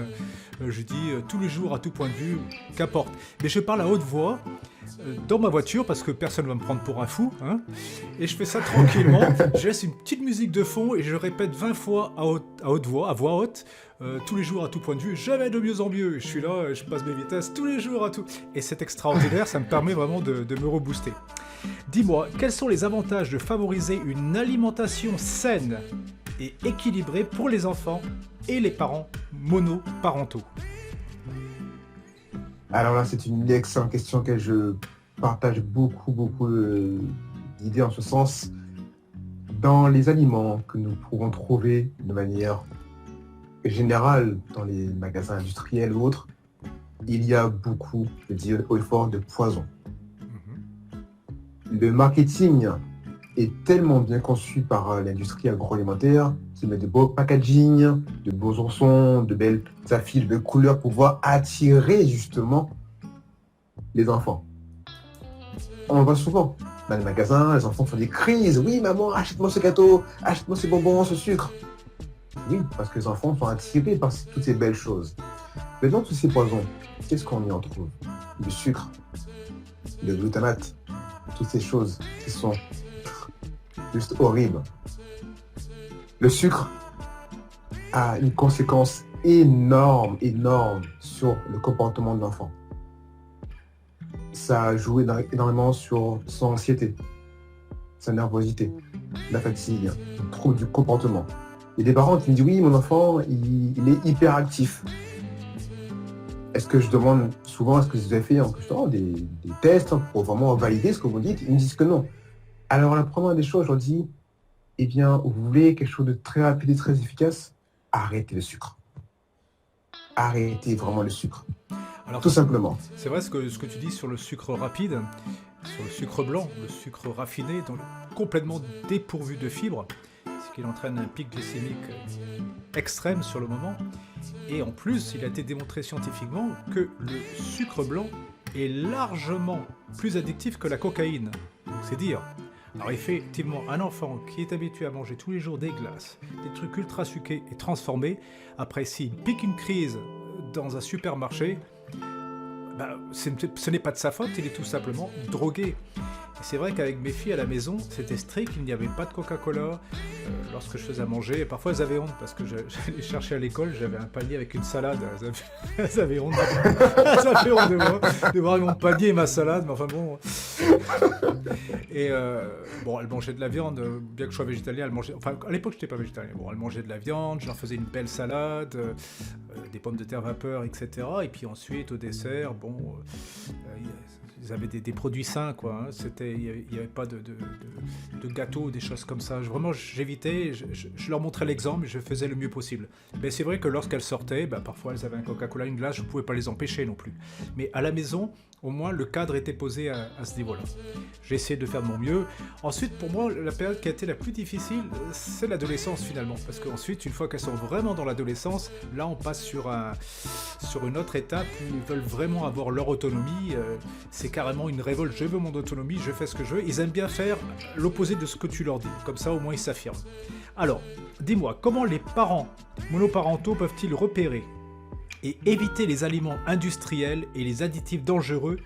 je dis tous les jours, à tout point de vue, qu'importe. Mais je parle à haute voix dans ma voiture parce que personne ne va me prendre pour un fou. Hein, et je fais ça tranquillement. Je laisse une petite musique de fond et je répète 20 fois à haute voix, à voix haute. Tous les jours à tout point de vue, je vais de mieux en mieux. Je suis là, je passe mes vitesses tous les jours à tout. Et c'est extraordinaire, ça me permet vraiment de me rebooster. Dis-moi, quels sont les avantages de favoriser une alimentation saine et équilibrée pour les enfants et les parents monoparentaux? Alors là, c'est une excellente question que je partage beaucoup d'idées en ce sens. Dans les aliments que nous pouvons trouver de manière générale dans les magasins industriels ou autres, il y a beaucoup, je dis haut et fort, de poison. Le marketing est tellement bien conçu par l'industrie agroalimentaire qui met de beaux packaging, de beaux oursons, de belles affiches de couleurs pour pouvoir attirer justement les enfants. On le voit souvent dans les magasins, les enfants font des crises. Oui maman, achète-moi ce gâteau, achète-moi ce bonbon, ce sucre. Oui, parce que les enfants sont attirés par toutes ces belles choses. Mais dans tous ces poisons, qu'est-ce qu'on y en trouve? Du sucre, le glutamate, toutes ces choses qui sont juste horribles. Le sucre a une conséquence énorme sur le comportement de l'enfant. Ça a joué énormément sur son anxiété, sa nervosité, la fatigue, le trouble du comportement. Il y a des parents qui me disent oui, mon enfant, il est hyperactif. Est-ce que je demande souvent, est-ce que vous avez fait en plus des tests pour vraiment valider ce que vous dites? Ils me disent que non. Alors la première des choses, je leur dis, eh bien, vous voulez quelque chose de très rapide et très efficace? Arrêtez le sucre. Arrêtez vraiment le sucre. Alors, tout simplement. C'est vrai ce que tu dis sur le sucre rapide, sur le sucre blanc, le sucre raffiné, donc complètement dépourvu de fibres, ce qui entraîne un pic glycémique extrême sur le moment. Et en plus, il a été démontré scientifiquement que le sucre blanc est largement plus addictif que la cocaïne. Donc c'est dire. Alors effectivement, un enfant qui est habitué à manger tous les jours des glaces, des trucs ultra sucrés et transformés, après s'il pique une crise dans un supermarché, ce n'est pas de sa faute, il est tout simplement drogué. Et c'est vrai qu'avec mes filles à la maison, c'était strict, il n'y avait pas de Coca-Cola lorsque je faisais à manger. Et parfois elles avaient honte parce que j'allais chercher à l'école, j'avais un panier avec une salade. Elles avaient honte de moi, de voir mon panier et ma salade, mais enfin bon. Et elles mangeaient de la viande, bien que je sois végétalien, elles mangeaient. Enfin, à l'époque, je n'étais pas végétalien. Bon, elles mangeaient de la viande, je leur faisais une belle salade, des pommes de terre vapeur, etc. Et puis ensuite, au dessert, ils avaient des produits sains, quoi. Hein. Il n'y avait pas de gâteaux, des choses comme ça. Vraiment, j'évitais, je leur montrais l'exemple, je faisais le mieux possible. Mais c'est vrai que lorsqu'elles sortaient, parfois elles avaient un Coca-Cola, une glace, je ne pouvais pas les empêcher non plus. Mais à la maison, au moins, le cadre était posé à ce niveau-là. J'ai essayé de faire de mon mieux. Ensuite, pour moi, la période qui a été la plus difficile, c'est l'adolescence finalement. Parce qu'ensuite, une fois qu'elles sont vraiment dans l'adolescence, là, on passe sur une autre étape où ils veulent vraiment avoir leur autonomie. C'est carrément une révolte. Je veux mon autonomie, je fais ce que je veux. Ils aiment bien faire l'opposé de ce que tu leur dis. Comme ça, au moins, ils s'affirment. Alors, dis-moi, comment les parents monoparentaux peuvent-ils repérer et éviter les aliments industriels et les additifs dangereux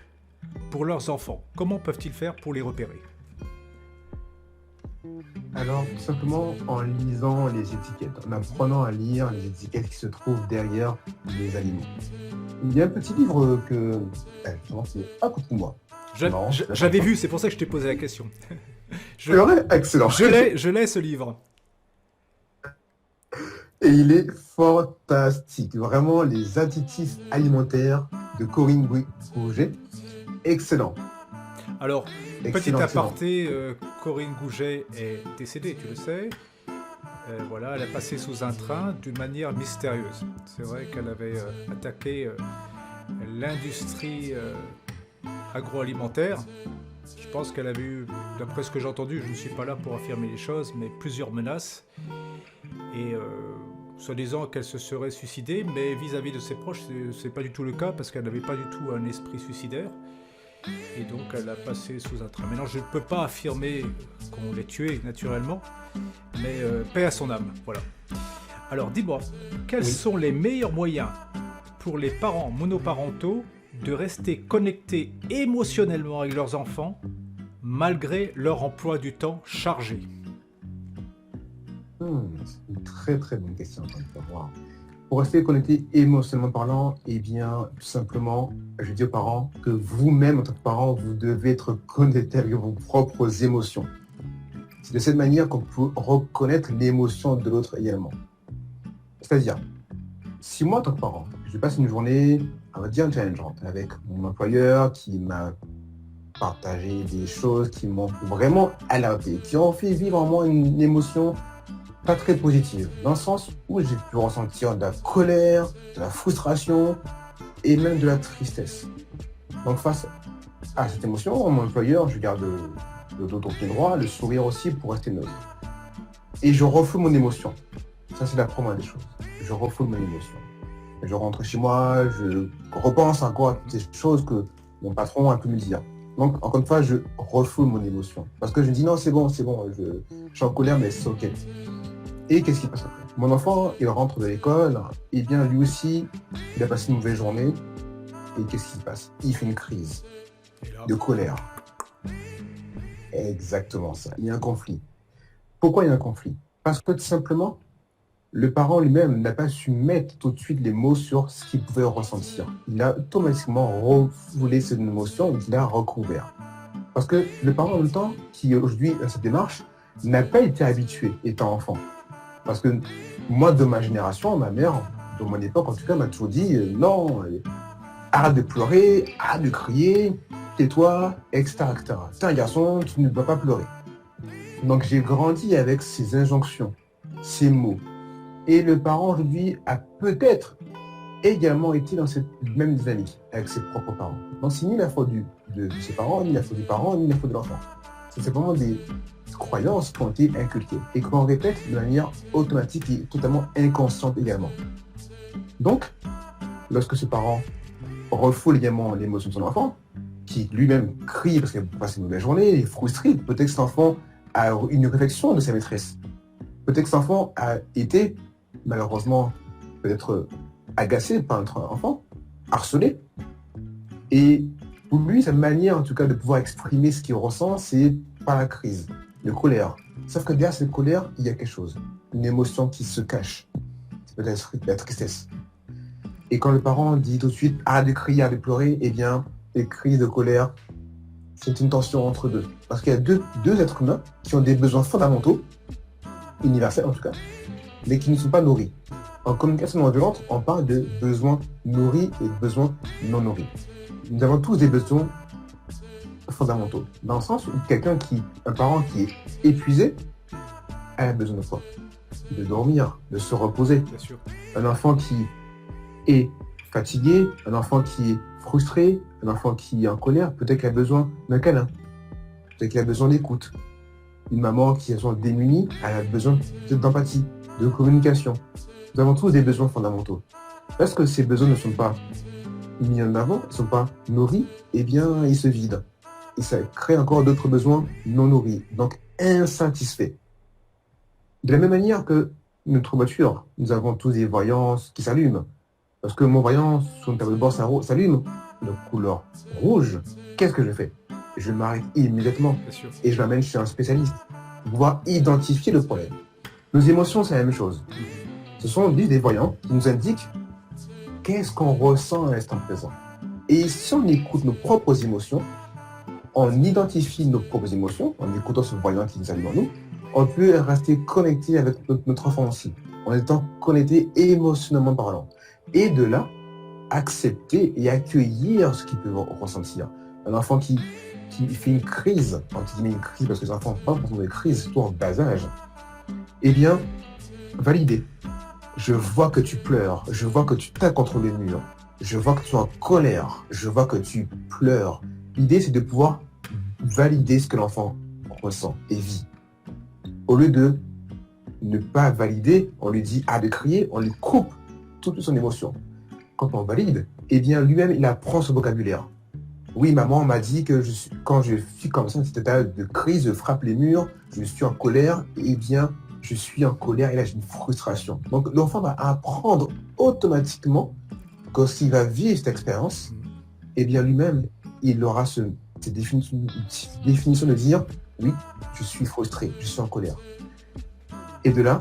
pour leurs enfants? Comment peuvent-ils faire pour les repérer? Alors, tout simplement en lisant les étiquettes, en apprenant à lire les étiquettes qui se trouvent derrière les aliments. Il y a un petit livre que... c'est à côté de moi. J'avais vu, c'est pour ça que je t'ai posé la question. C'est vrai? Excellent. Je l'ai ce livre. Et il est fantastique. Vraiment, les additifs alimentaires de Corinne Gouget. Excellent. Alors, petit aparté, Corinne Gouget est décédée, tu le sais. Voilà, elle est passée sous un train d'une manière mystérieuse. C'est vrai qu'elle avait attaqué l'industrie agroalimentaire. Je pense qu'elle avait eu, d'après ce que j'ai entendu, je ne suis pas là pour affirmer les choses, mais plusieurs menaces. Et soi-disant qu'elle se serait suicidée, mais vis-à-vis de ses proches, c'est pas du tout le cas, parce qu'elle n'avait pas du tout un esprit suicidaire. Et donc elle a passé sous un train. Maintenant, je ne peux pas affirmer qu'on l'ait tuée, naturellement, mais paix à son âme, voilà. Alors, dis-moi, quels sont les meilleurs moyens pour les parents monoparentaux de rester connectés émotionnellement avec leurs enfants, malgré leur emploi du temps chargé? C'est une très très bonne question. Pour rester connecté émotionnellement parlant, eh bien, tout simplement, je dis aux parents que vous-même, en tant que parent, vous devez être connecté avec vos propres émotions. C'est de cette manière qu'on peut reconnaître l'émotion de l'autre également. C'est-à-dire, si moi, en tant que parent, je passe une journée, on va dire challengeante, avec mon employeur qui m'a partagé des choses qui m'ont vraiment alerté, qui ont fait vivre en moi une émotion pas très positive, dans le sens où j'ai pu ressentir de la colère, de la frustration et même de la tristesse. Donc face à cette émotion, mon employeur, je garde le dos tourné droit, le sourire aussi pour rester neutre. Et je refoule mon émotion. Ça, c'est la première des choses. Je refoule mon émotion. Je rentre chez moi, je repense encore à des choses que mon patron a pu me dire. Donc, encore une fois, je refoule mon émotion. Parce que je me dis, non, c'est bon, je suis en colère, mais c'est OK. Et qu'est-ce qui passe après? Mon enfant, il rentre de l'école, et bien lui aussi, il a passé une mauvaise journée. Et qu'est-ce qui se passe? Il fait une crise de colère. exactement ça. Il y a un conflit. Pourquoi il y a un conflit? Parce que tout simplement, le parent lui-même n'a pas su mettre tout de suite les mots sur ce qu'il pouvait ressentir. Il a automatiquement refoulé cette émotion, il l'a recouvert. Parce que le parent, en même temps, qui aujourd'hui a cette démarche, n'a pas été habitué étant enfant. Parce que moi, de ma génération, ma mère, de mon époque en tout cas, m'a toujours dit non, arrête de pleurer, arrête de crier, tais-toi, etc., etc. T'es un garçon, tu ne dois pas pleurer. Donc j'ai grandi avec ces injonctions, ces mots. Et le parent aujourd'hui a peut-être également été dans cette même dynamique avec ses propres parents. Donc c'est ni la faute de ses parents, ni la faute du parent, ni la faute de l'enfant. C'est simplement des croyances qui ont été inculquées et qu'on répète de manière automatique et totalement inconsciente également. Donc, lorsque ce parent refoule également l'émotion de son enfant, qui lui-même crie parce qu'il a passé une mauvaise journée, il est frustré, peut-être que cet enfant a une réflexion de sa maîtresse. Peut-être que cet enfant a été, malheureusement, peut-être agacé par notre enfant, harcelé. Et pour lui, sa manière, en tout cas, de pouvoir exprimer ce qu'il ressent, c'est par la crise, de colère. Sauf que derrière cette colère, il y a quelque chose, une émotion qui se cache. C'est peut-être la tristesse. Et quand le parent dit tout de suite « arrête de crier, arrête de pleurer », eh bien, les cris de colère, c'est une tension entre deux. Parce qu'il y a deux êtres humains qui ont des besoins fondamentaux, universels en tout cas, mais qui ne sont pas nourris. En communication non violente, on parle de besoins nourris et de besoins non nourris. Nous avons tous des besoins fondamentaux. Dans le sens où un parent qui est épuisé, a besoin de quoi? De dormir, de se reposer. Bien sûr. Un enfant qui est fatigué, un enfant qui est frustré, un enfant qui est en colère, peut-être qu'il a besoin d'un câlin, peut-être qu'il a besoin d'écoute. Une maman qui est démunie, elle a besoin d'empathie, de communication. Nous avons tous des besoins fondamentaux. Parce que ces besoins ne sont pas mis en avant, ils ne sont pas nourris, eh bien, ils se vident. Et ça crée encore d'autres besoins non nourris, donc insatisfaits. De la même manière que notre voiture, nous avons tous des voyances qui s'allument. Parce que mon voyant sur une table de bord s'allume de couleur rouge. Qu'est-ce que je fais? Je m'arrête immédiatement et je l'amène chez un spécialiste pour pouvoir identifier le problème. Nos émotions, c'est la même chose. Ce sont des voyants qui nous indiquent qu'est-ce qu'on ressent à l'instant présent. Et si on écoute nos propres émotions, on identifie nos propres émotions, en écoutant ce voyant qui nous allume en nous, on peut rester connecté avec notre enfant aussi, en étant connecté émotionnellement parlant. Et de là, accepter et accueillir ce qu'il peut ressentir. Un enfant qui fait une crise, entre guillemets une crise, parce que les enfants n'ont pas forcément de crise, surtout en bas âge, eh bien, valider. Je vois que tu pleures, je vois que tu tapes contre le mur, je vois que tu es en colère, je vois que tu pleures. L'idée, c'est de pouvoir valider ce que l'enfant ressent et vit. Au lieu de ne pas valider, on lui dit de crier, on lui coupe toute son émotion. Quand on valide, eh bien, lui-même, il apprend ce vocabulaire. Oui, maman m'a dit que quand je suis comme ça, dans cette état de crise, je frappe les murs, je suis en colère, eh bien, je suis en colère et là, j'ai une frustration. Donc, l'enfant va apprendre automatiquement que s'il va vivre cette expérience, eh bien, lui-même, il aura cette définition de dire « oui, je suis frustré, je suis en colère ». Et de là,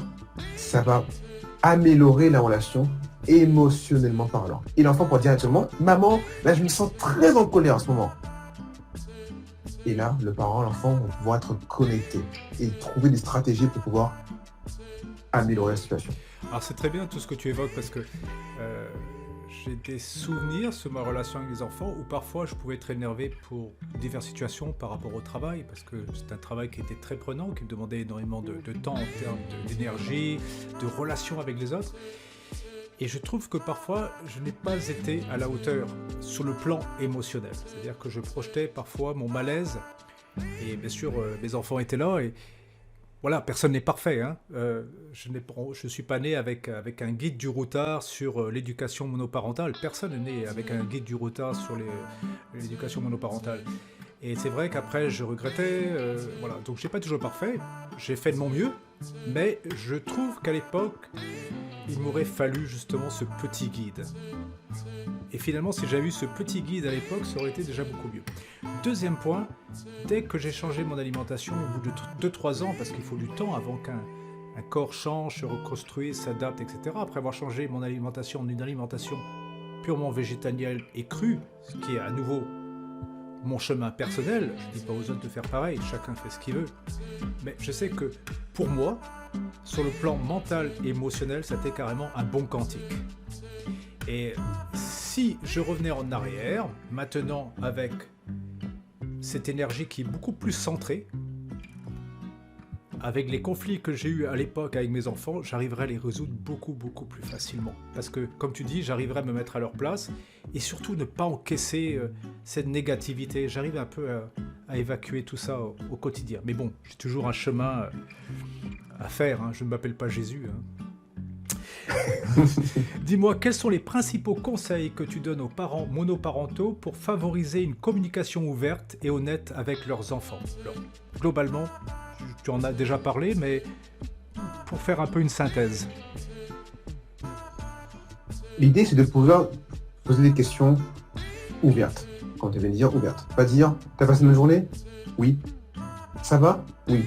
ça va améliorer la relation émotionnellement parlant. Et l'enfant pourra dire directement « maman, là, je me sens très en colère en ce moment ». Et là, le parent, l'enfant vont pouvoir être connectés et trouver des stratégies pour pouvoir améliorer la situation. Alors c'est très bien tout ce que tu évoques parce que j'ai des souvenirs sur ma relation avec les enfants où parfois je pouvais être énervé pour diverses situations par rapport au travail parce que c'est un travail qui était très prenant, qui me demandait énormément de temps en termes d'énergie, de relations avec les autres. Et je trouve que parfois, je n'ai pas été à la hauteur sur le plan émotionnel. C'est-à-dire que je projetais parfois mon malaise. Et bien sûr, mes enfants étaient là. Et voilà, personne n'est parfait. Hein. Je ne suis pas né avec un guide du routard sur l'éducation monoparentale. Personne n'est né avec un guide du routard sur l'éducation monoparentale. Et c'est vrai qu'après, je regrettais. Voilà. Donc, je n'ai pas toujours parfait. J'ai fait de mon mieux. Mais je trouve qu'à l'époque, il m'aurait fallu justement ce petit guide. Et finalement, si j'avais eu ce petit guide à l'époque, ça aurait été déjà beaucoup mieux. Deuxième point, dès que j'ai changé mon alimentation au bout de 2-3 ans, parce qu'il faut du temps avant qu'un corps change, se reconstruise, s'adapte, etc. Après avoir changé mon alimentation en une alimentation purement végétalienne et crue, ce qui est à nouveau mon chemin personnel, je ne dis pas aux autres de faire pareil, chacun fait ce qu'il veut, mais je sais que pour moi, sur le plan mental et émotionnel, c'était carrément un bon quantique. Et si je revenais en arrière, maintenant avec cette énergie qui est beaucoup plus centrée, avec les conflits que j'ai eus à l'époque avec mes enfants, j'arriverai à les résoudre beaucoup plus facilement. Parce que, comme tu dis, j'arriverai à me mettre à leur place et surtout ne pas encaisser cette négativité. J'arrive un peu à évacuer tout ça au quotidien. Mais bon, j'ai toujours un chemin à faire, hein. Je ne m'appelle pas Jésus. Hein. Dis-moi, quels sont les principaux conseils que tu donnes aux parents monoparentaux pour favoriser une communication ouverte et honnête avec leurs enfants? Alors, globalement, tu en as déjà parlé, mais pour faire un peu une synthèse. L'idée, c'est de pouvoir poser des questions ouvertes. Quand tu viens de dire ouvertes. Pas dire, t'as passé une bonne journée? Oui. Ça va? Oui.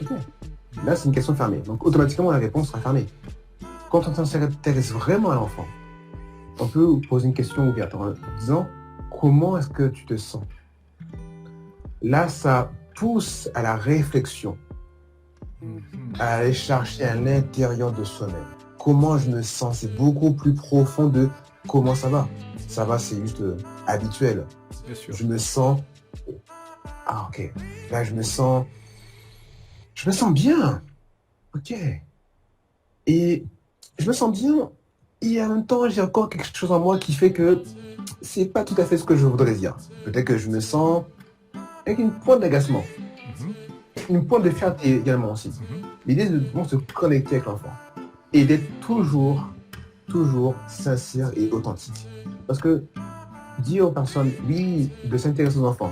Ok. Là, c'est une question fermée. Donc, automatiquement, la réponse sera fermée. Quand on s'intéresse vraiment à l'enfant, on peut poser une question ouverte en disant, comment est-ce que tu te sens? Là, ça pousse à la réflexion, à aller chercher à l'intérieur de soi-même. Comment je me sens? C'est beaucoup plus profond de comment ça va. Ça va, c'est juste habituel. Bien sûr. Je me sens... Ah, ok. Là, je me sens bien. Ok. Et je me sens bien. Et en même temps, j'ai encore quelque chose en moi qui fait que c'est pas tout à fait ce que je voudrais dire. Peut-être que je me sens avec une pointe d'agacement. Une pointe de fierté également aussi. L'idée, c'est de se connecter avec l'enfant. Et d'être toujours sincère et authentique. Parce que dire aux personnes, oui, de s'intéresser aux enfants,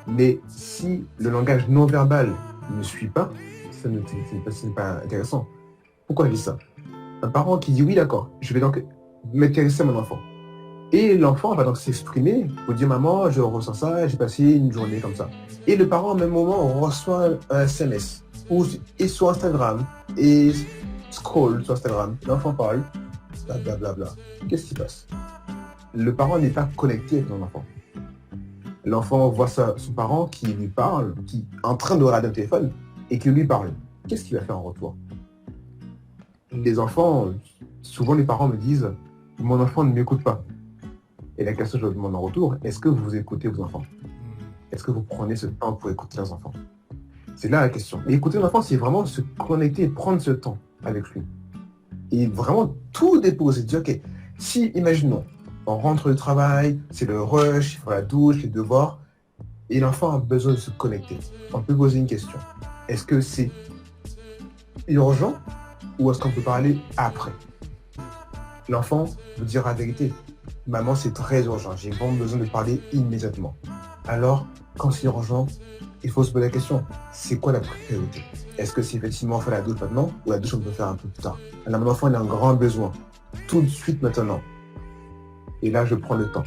mais si le langage non verbal ne suit pas, ça n'est pas intéressant. Pourquoi je dis ça? Un parent qui dit, oui, d'accord, je vais donc m'intéresser à mon enfant. Et l'enfant va donc s'exprimer pour dire, maman, je ressens ça, j'ai passé une journée comme ça. Et le parent, au même moment, reçoit un SMS, ou est sur Instagram, et scroll sur Instagram. L'enfant parle, blablabla. Qu'est-ce qui se passe? Le parent n'est pas connecté avec son enfant. L'enfant voit son parent qui lui parle, qui est en train de regarder un téléphone, et qui lui parle. Qu'est-ce qu'il va faire en retour? Les enfants, souvent les parents me disent, mon enfant ne m'écoute pas. Et la question que je demande en retour, est-ce que vous écoutez vos enfants? Est-ce que vous prenez ce temps pour écouter vos enfants? C'est là la question. Et écouter l'enfant, c'est vraiment se connecter et prendre ce temps avec lui. Et vraiment tout déposer. Dire, ok, si, imaginons, on rentre du travail, c'est le rush, il faut la douche, les devoirs, et l'enfant a besoin de se connecter. On peut poser une question. Est-ce que c'est urgent ou est-ce qu'on peut parler après? L'enfant vous dira la vérité. Maman, c'est très urgent. J'ai vraiment besoin de parler immédiatement. Alors, quand c'est urgent, il faut se poser la question. C'est quoi la priorité? Est-ce que c'est effectivement faire la douche maintenant ou la douche on peut faire un peu plus tard? Alors, mon enfant, il a un grand besoin. Tout de suite maintenant. Et là, je prends le temps.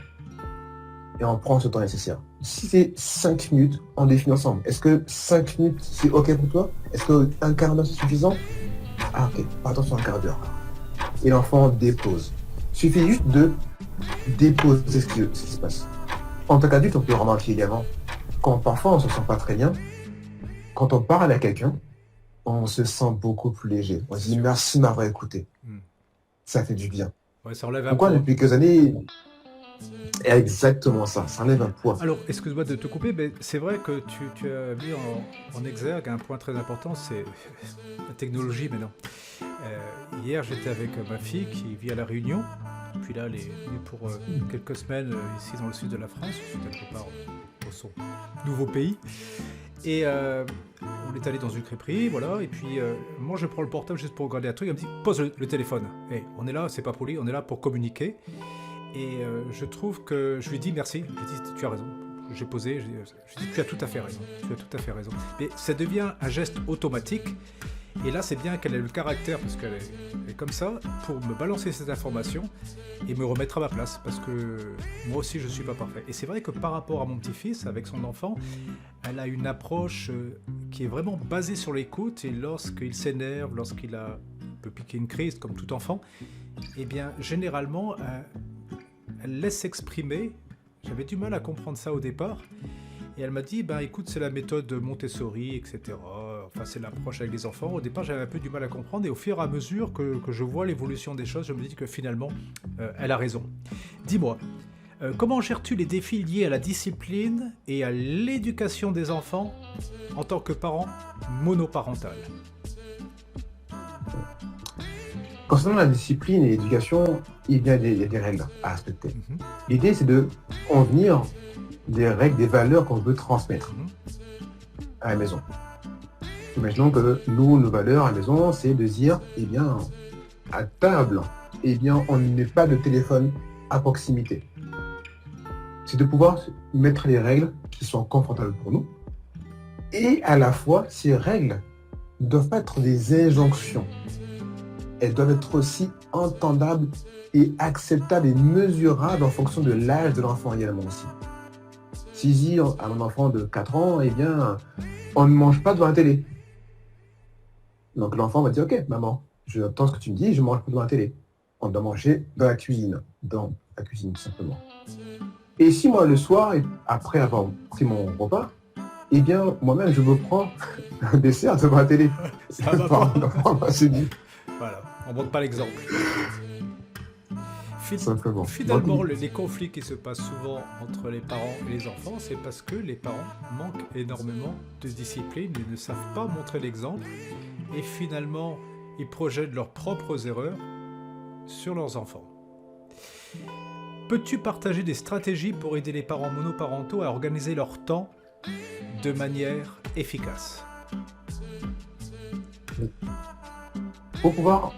Et on prend ce temps nécessaire. Si c'est 5 minutes, on définit ensemble. Est-ce que 5 minutes, c'est OK pour toi? Est-ce qu'un quart d'heure, c'est suffisant? Ah, OK. Attention, un quart d'heure. Et l'enfant dépose. Il suffit juste de déposer ce qui se passe. En tant qu'adulte, on peut remarquer également, quand parfois on ne se sent pas très bien, quand on parle à quelqu'un, on se sent beaucoup plus léger. On se dit merci de m'avoir écouté. Ça fait du bien. Ouais, ça enlève un Pourquoi poids. depuis quelques années, exactement ça enlève un poids. Alors, excuse-moi de te couper, mais c'est vrai que tu as mis en exergue un point très important, c'est la technologie maintenant. Hier, j'étais avec ma fille qui vit à La Réunion, puis là, elle est venue pour quelques semaines ici dans le sud de la France, ensuite elle repart pour son nouveau pays. Et on est allé dans une crêperie, voilà, et puis moi je prends le portable juste pour regarder un truc, elle me dit pose le téléphone. Hey, on est là, c'est pas poli, on est là pour communiquer. Et je trouve que je lui dis merci, je lui dis tu as raison. J'ai posé, je dis tu as tout à fait raison, tu as tout à fait raison. Mais ça devient un geste automatique Et là, c'est bien qu'elle ait le caractère, parce qu'elle est comme ça, pour me balancer cette information et me remettre à ma place, parce que moi aussi, je ne suis pas parfait. Et c'est vrai que par rapport à mon petit-fils, avec son enfant, elle a une approche qui est vraiment basée sur l'écoute, et lorsqu'il s'énerve, peut piquer une crise, comme tout enfant, eh bien, généralement, elle laisse s'exprimer. J'avais du mal à comprendre ça au départ. Et elle m'a dit, écoute, c'est la méthode Montessori, etc. Enfin, c'est l'approche avec les enfants. Au départ, j'avais un peu du mal à comprendre. Et au fur et à mesure que je vois l'évolution des choses, je me dis que finalement, elle a raison. Dis-moi, comment gères-tu les défis liés à la discipline et à l'éducation des enfants en tant que parent monoparental ? Concernant la discipline et l'éducation, il y a des règles à respecter. L'idée, c'est de convenir des règles, des valeurs qu'on veut transmettre à la maison. Imaginons que nos valeurs à la maison, c'est de dire, à table, on n'est pas de téléphone à proximité. C'est de pouvoir mettre les règles qui sont confortables pour nous. Et à la fois, ces règles ne doivent pas être des injonctions. Elles doivent être aussi entendables et acceptables et mesurables en fonction de l'âge de l'enfant également aussi. Si je dis à mon enfant de 4 ans, on ne mange pas devant la télé. Donc l'enfant va dire, ok, maman, j'entends ce que tu me dis, je ne mange pas devant la télé. On doit manger dans la cuisine tout simplement. Et si moi le soir, après avoir pris mon repas, moi-même je me prends un dessert devant la télé. Ça va pas. L'enfant va se dire. Voilà, on ne montre pas l'exemple. Simplement. Finalement, les conflits qui se passent souvent entre les parents et les enfants, c'est parce que les parents manquent énormément de discipline et ne savent pas montrer l'exemple. Et finalement, ils projettent leurs propres erreurs sur leurs enfants. Peux-tu partager des stratégies pour aider les parents monoparentaux à organiser leur temps de manière efficace ? Pour pouvoir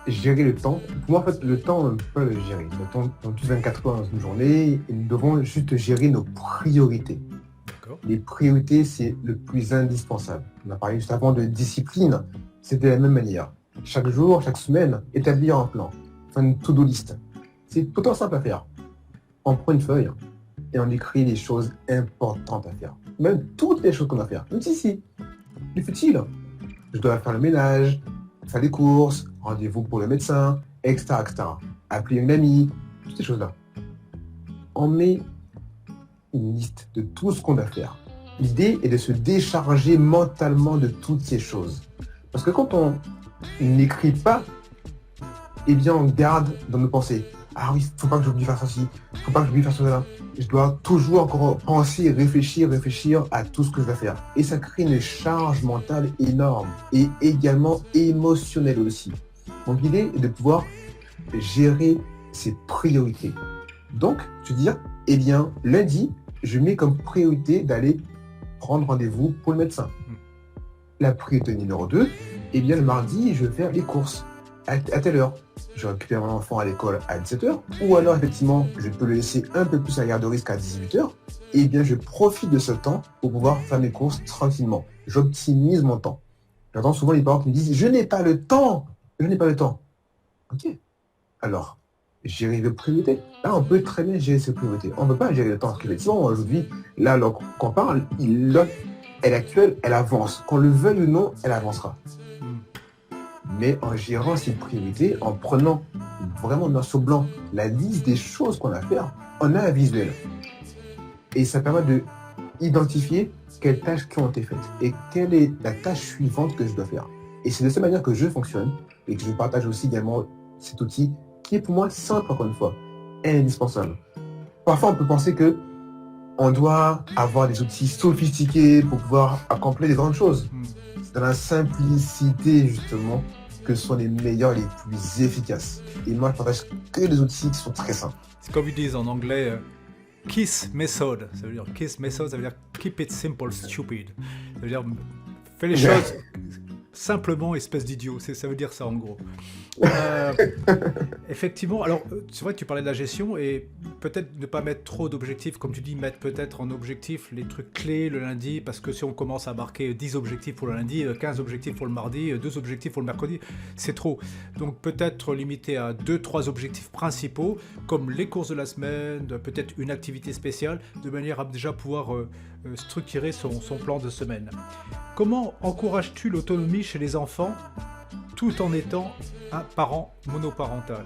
gérer le temps, pour moi, en fait, le temps, on ne peut pas le gérer. Le temps, dans toutes 24 heures dans une journée, et nous devons juste gérer nos priorités. D'accord. Les priorités, c'est le plus indispensable. On a parlé juste avant de discipline, c'est de la même manière. Chaque jour, chaque semaine, établir un plan, faire une to-do list. C'est pourtant simple à faire. On prend une feuille et on écrit les choses importantes à faire. Même toutes les choses qu'on a à faire. Même si, plus futile. Je dois faire le ménage, faire des courses, rendez-vous pour le médecin, etc., etc. Appeler une amie, toutes ces choses-là. On met une liste de tout ce qu'on doit faire. L'idée est de se décharger mentalement de toutes ces choses. Parce que quand on n'écrit pas, on garde dans nos pensées. Ah oui, il ne faut pas que j'oublie faire ceci, il ne faut pas que j'oublie faire cela. Je dois toujours encore penser, réfléchir à tout ce que je dois faire. Et ça crée une charge mentale énorme et également émotionnelle aussi. Donc l'idée est de pouvoir gérer ses priorités. Donc, je veux dire, lundi, je mets comme priorité d'aller prendre rendez-vous pour le médecin. La priorité numéro 2, le mardi, je vais faire les courses à telle heure. Je récupère mon enfant à l'école à 17h, ou alors effectivement, je peux le laisser un peu plus à la garderie jusqu'à 18h, je profite de ce temps pour pouvoir faire mes courses tranquillement. J'optimise mon temps. J'entends souvent les parents qui me disent « Je n'ai pas le temps !» Ok. Alors, gérer les priorités. Là, on peut très bien gérer ses priorités. On ne peut pas gérer le temps. Parce qu'effectivement, aujourd'hui, là, alors qu'on parle, elle est actuelle, elle avance. Qu'on le veuille ou non, elle avancera. Mais en gérant ses priorités, en prenant vraiment noir sur blanc la liste des choses qu'on a à faire, on a un visuel. Et ça permet de identifier quelles tâches qui ont été faites et quelle est la tâche suivante que je dois faire. Et c'est de cette manière que je fonctionne et que je partage aussi également cet outil qui est pour moi simple, encore une fois, indispensable. Parfois, on peut penser que on doit avoir des outils sophistiqués pour pouvoir accomplir des grandes choses. C'est dans la simplicité, justement, que sont les meilleurs, les plus efficaces. Et moi, je partage que des outils qui sont très simples. C'est comme ils disent en anglais, KISS method. Ça veut dire KISS method, ça veut dire keep it simple, stupid. Ça veut dire fais les choses simplement espèce d'idiot, ça veut dire ça en gros. Euh, Effectivement, alors c'est vrai que tu parlais de la gestion et peut-être ne pas mettre trop d'objectifs, comme tu dis, mettre peut-être en objectif les trucs clés le lundi, parce que si on commence à marquer 10 objectifs pour le lundi, 15 objectifs pour le mardi, 2 objectifs pour le mercredi, c'est trop. Donc peut-être limiter à 2-3 objectifs principaux, comme les courses de la semaine, peut-être une activité spéciale, de manière à déjà pouvoir structurer son plan de semaine. Comment encourages-tu l'autonomie chez les enfants tout en étant un parent monoparental?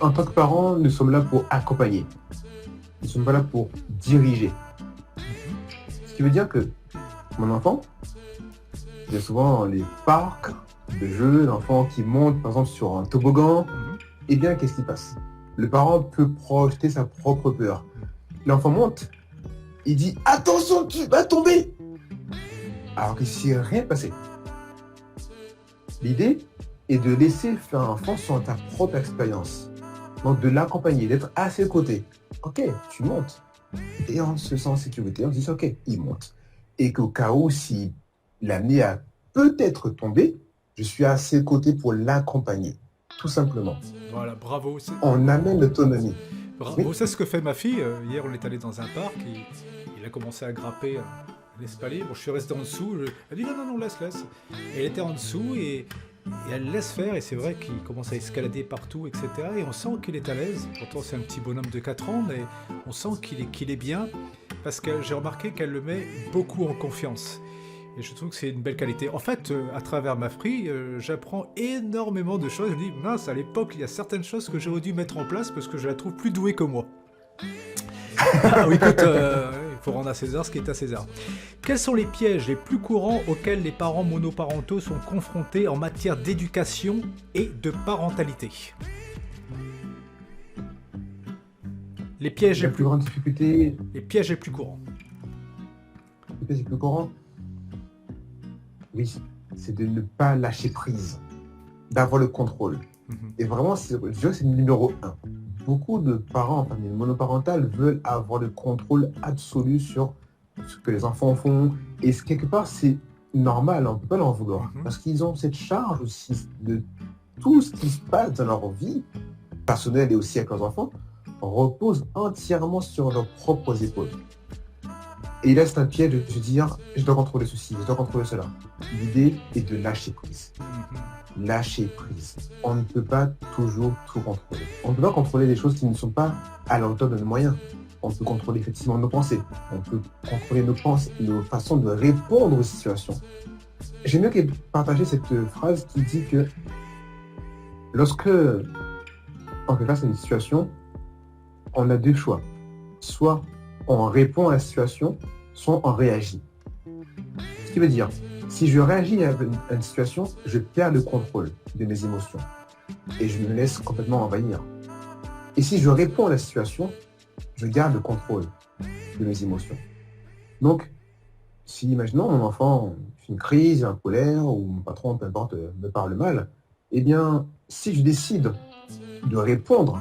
En tant que parents, nous sommes là pour accompagner. Nous ne sommes pas là pour diriger. Ce qui veut dire que mon enfant, il y a souvent dans les parcs de jeux, l'enfant qui monte par exemple sur un toboggan, eh bien qu'est-ce qui passe? Le parent peut projeter sa propre peur. L'enfant monte, il dit « Attention, tu vas tomber !» alors qu'il ne s'est rien passé. L'idée est de laisser faire l'enfant sur ta propre expérience. Donc de l'accompagner, d'être à ses côtés. Ok, tu montes. Et en se sent en sécurité, on se dit ok, il monte. Et qu'au cas où, si l'amener à peut-être tomber, je suis à ses côtés pour l'accompagner. Tout simplement. Voilà, bravo. On amène l'autonomie. Bravo, oui. C'est ce que fait ma fille. Hier, on est allé dans un parc, il a commencé à grimper l'escalier. Bon, je suis resté en dessous. Elle dit non, laisse. Et elle était en dessous et elle laisse faire. Et c'est vrai qu'il commence à escalader partout, etc. Et on sent qu'il est à l'aise. Pourtant, c'est un petit bonhomme de 4 ans, mais on sent qu'il est bien. Parce que j'ai remarqué qu'elle le met beaucoup en confiance. Et je trouve que c'est une belle qualité. En fait, à travers ma fille, j'apprends énormément de choses. Je me dis, mince, à l'époque, il y a certaines choses que j'aurais dû mettre en place parce que je la trouve plus douée que moi. Ah oui, écoute, il faut rendre à César ce qui est à César. Quels sont les pièges les plus courants auxquels les parents monoparentaux sont confrontés en matière d'éducation et de parentalité? Les pièges la plus grande difficulté. Les pièges les plus courants. Les pièges les plus courants. Oui, c'est de ne pas lâcher prise, d'avoir le contrôle. Et vraiment, je dirais que c'est le numéro 1. Beaucoup de parents en famille monoparentale veulent avoir le contrôle absolu sur ce que les enfants font. Et quelque part, c'est normal, on ne peut pas leur vouloir. Parce qu'ils ont cette charge aussi de tout ce qui se passe dans leur vie, personnelle et aussi avec leurs enfants, repose entièrement sur leurs propres épaules. Et là, c'est un piège de se dire, je dois contrôler ceci, je dois contrôler cela. L'idée est de lâcher prise. Lâcher prise. On ne peut pas toujours tout contrôler. On ne peut pas contrôler des choses qui ne sont pas à la hauteur de nos moyens. On peut contrôler effectivement nos pensées. On peut contrôler nos pensées, nos façons de répondre aux situations. J'aime bien partager cette phrase qui dit que lorsque on fait face à une situation, on a 2 choix. Soit on répond à la situation, soit on réagit. Ce qui veut dire, si je réagis à une situation, je perds le contrôle de mes émotions et je me laisse complètement envahir. Et si je réponds à la situation, je garde le contrôle de mes émotions. Donc, si, imaginons, mon enfant fait une crise, un colère, ou mon patron, peu importe, me parle mal, eh bien, si je décide de répondre,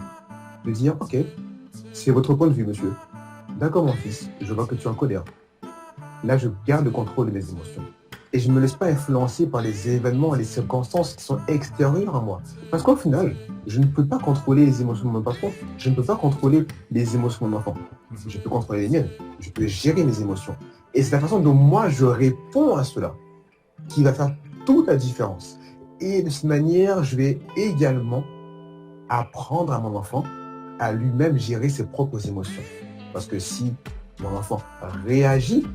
de dire, ok, c'est votre point de vue, monsieur. D'accord, mon fils, je vois que tu es en colère. Là, je garde le contrôle de mes émotions. Et je ne me laisse pas influencer par les événements et les circonstances qui sont extérieures à moi. Parce qu'au final, je ne peux pas contrôler les émotions de mon patron. Je ne peux pas contrôler les émotions de mon enfant. Je peux contrôler les miennes. Je peux gérer mes émotions. Et c'est la façon dont moi, je réponds à cela qui va faire toute la différence. Et de cette manière, je vais également apprendre à mon enfant à lui-même gérer ses propres émotions. Parce que si mon enfant réagit,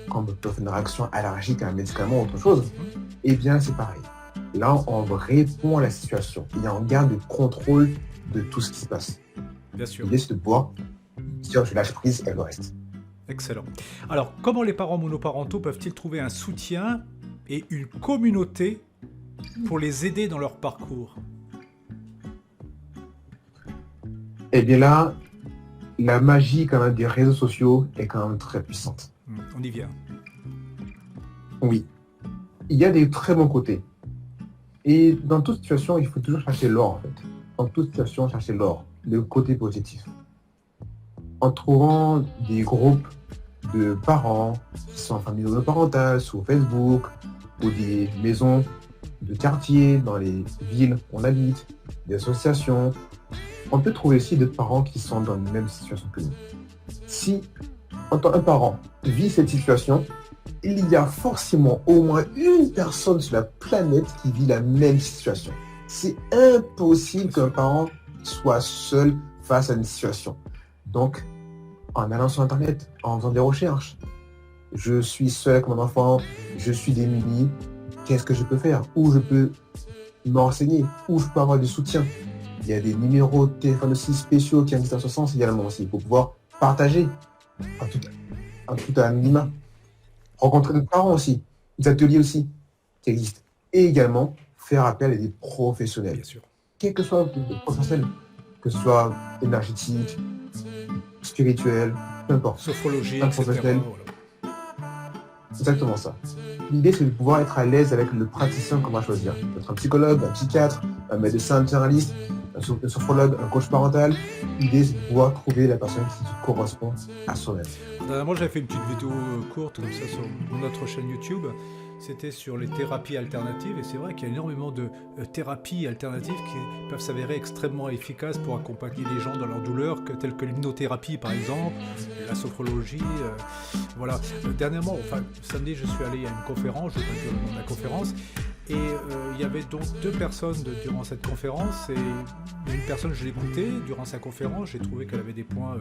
comme peut faire une réaction allergique à un médicament ou autre chose, eh bien c'est pareil. Là, on répond à la situation et on garde le contrôle de tout ce qui se passe. Bien sûr. L'idée, c'est de pouvoir dire je lâche prise et le reste. Excellent. Alors, comment les parents monoparentaux peuvent-ils trouver un soutien et une communauté pour les aider dans leur parcours? Eh bien là, la magie quand même des réseaux sociaux est quand même très puissante. On y vient. Oui. Il y a des très bons côtés. Et dans toute situation, il faut toujours chercher l'or en fait. Dans toute situation, chercher l'or, le côté positif. En trouvant des groupes de parents qui sont en famille monoparentale sur Facebook ou des maisons de quartier dans les villes où on habite, des associations. On peut trouver aussi d'autres parents qui sont dans la même situation que nous. Si, en tant qu'un parent, vit cette situation, il y a forcément au moins une personne sur la planète qui vit la même situation. C'est impossible qu'un parent soit seul face à une situation. Donc, en allant sur Internet, en faisant des recherches, je suis seul avec mon enfant, je suis démuni, qu'est-ce que je peux faire? Où je peux me renseigner? Où je peux avoir du soutien? Il y a des numéros de téléphone aussi spéciaux qui existent dans ce sens également aussi, pour pouvoir partager en tout anonymat. Rencontrer d'autres parents aussi, des ateliers aussi qui existent. Et également, faire appel à des professionnels. Bien sûr. Quel que soit le professionnel, que ce soit énergétique, spirituel, peu importe. Sophrologie, Un etc. professionnel. Voilà. Exactement ça. L'idée, c'est de pouvoir être à l'aise avec le praticien qu'on va choisir. Peut-être un psychologue, un psychiatre, un médecin généraliste, un sophrologue, un coach parental. L'idée, c'est de pouvoir trouver la personne qui correspond à soi-même. Dernièrement, j'avais fait une petite vidéo courte comme ça sur notre chaîne YouTube. C'était sur les thérapies alternatives et c'est vrai qu'il y a énormément de thérapies alternatives qui peuvent s'avérer extrêmement efficaces pour accompagner les gens dans leur douleur, telles que l'hypnothérapie par exemple, la sophrologie. Voilà. Dernièrement, samedi, je suis allé à une conférence, je ne vais pas dire le nom de la conférence, et il y avait donc deux personnes durant cette conférence et une personne, je l'écoutais durant sa conférence, j'ai trouvé qu'elle avait des points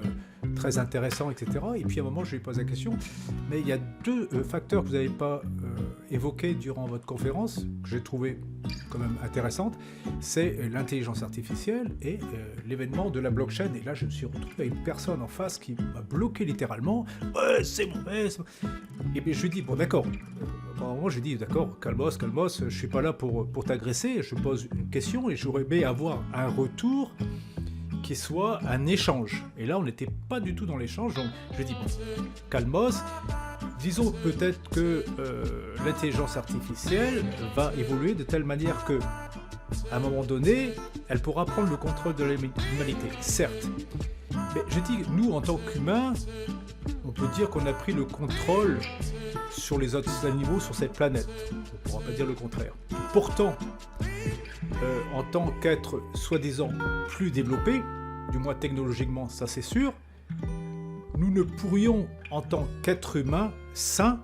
très intéressants, etc. Et puis à un moment, je lui ai posé la question, mais il y a deux facteurs que vous n'avez pas évoqués durant votre conférence, que j'ai trouvé quand même intéressantes, c'est l'intelligence artificielle et l'événement de la blockchain. Et là, je me suis retrouvé avec une personne en face qui m'a bloqué littéralement. Ouais, c'est mauvais. Et puis je lui ai dit, bon d'accord. Apparemment, je lui ai dit, d'accord, calmos, je suis pas là pour t'agresser, je pose une question et j'aurais aimé avoir un retour qui soit un échange. Et là, on n'était pas du tout dans l'échange, donc je lui ai dit, bon, calmos, disons peut-être que l'intelligence artificielle va évoluer de telle manière que, à un moment donné, elle pourra prendre le contrôle de l'humanité, certes. Mais je dis, nous, en tant qu'humains, on peut dire qu'on a pris le contrôle sur les autres animaux sur cette planète. On ne pourra pas dire le contraire. Pourtant, en tant qu'être soi-disant plus développé, du moins technologiquement, ça c'est sûr, nous ne pourrions, en tant qu'être humain sain,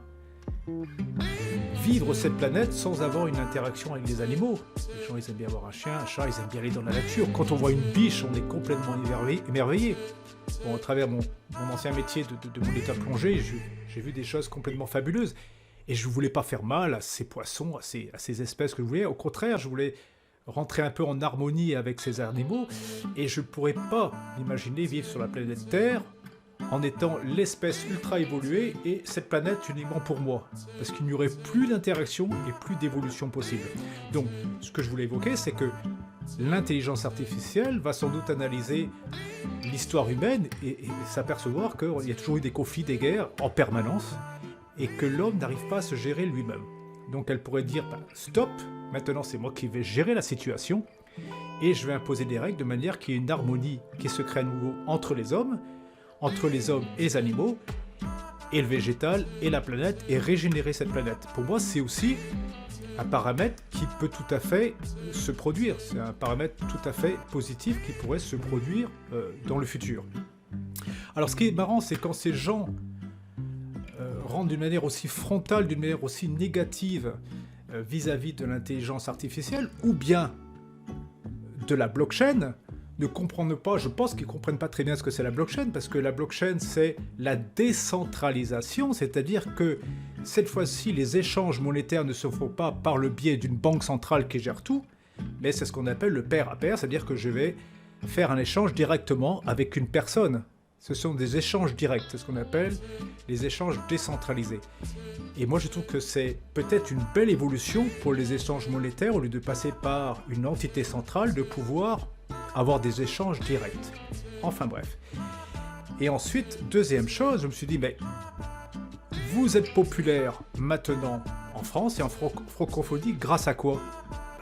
vivre cette planète sans avoir une interaction avec les animaux. Les gens, ils aiment bien avoir un chien, un chat, ils aiment bien aller dans la nature. Quand on voit une biche, on est complètement émerveillé. Bon, à travers mon ancien métier de mon état plongé, j'ai vu des choses complètement fabuleuses. Et je ne voulais pas faire mal à ces poissons, à ces espèces que je voulais. Au contraire, je voulais rentrer un peu en harmonie avec ces animaux. Et je ne pourrais pas imaginer vivre sur la planète Terre en étant l'espèce ultra évoluée et cette planète uniquement pour moi. Parce qu'il n'y aurait plus d'interaction et plus d'évolution possible. Donc, ce que je voulais évoquer, c'est que l'intelligence artificielle va sans doute analyser l'histoire humaine et s'apercevoir qu'il y a toujours eu des conflits, des guerres en permanence et que l'homme n'arrive pas à se gérer lui-même. Donc elle pourrait dire stop, maintenant c'est moi qui vais gérer la situation et je vais imposer des règles de manière qu'il y ait une harmonie qui se crée à nouveau entre les hommes et les animaux, et le végétal et la planète, et régénérer cette planète. Pour moi, c'est aussi un paramètre qui peut tout à fait se produire. C'est un paramètre tout à fait positif qui pourrait se produire dans le futur. Alors, ce qui est marrant, c'est quand ces gens rentrent d'une manière aussi frontale, d'une manière aussi négative vis-à-vis de l'intelligence artificielle, ou bien de la blockchain, ne comprennent pas, je pense qu'ils ne comprennent pas très bien ce que c'est la blockchain, parce que la blockchain, c'est la décentralisation, c'est-à-dire que cette fois-ci, les échanges monétaires ne se font pas par le biais d'une banque centrale qui gère tout, mais c'est ce qu'on appelle le pair à pair, c'est-à-dire que je vais faire un échange directement avec une personne. Ce sont des échanges directs, c'est ce qu'on appelle les échanges décentralisés. Et moi, je trouve que c'est peut-être une belle évolution pour les échanges monétaires, au lieu de passer par une entité centrale, de pouvoir avoir des échanges directs. Enfin bref. Et ensuite, deuxième chose, je me suis dit, mais vous êtes populaire maintenant en France et en francophonie grâce à quoi ?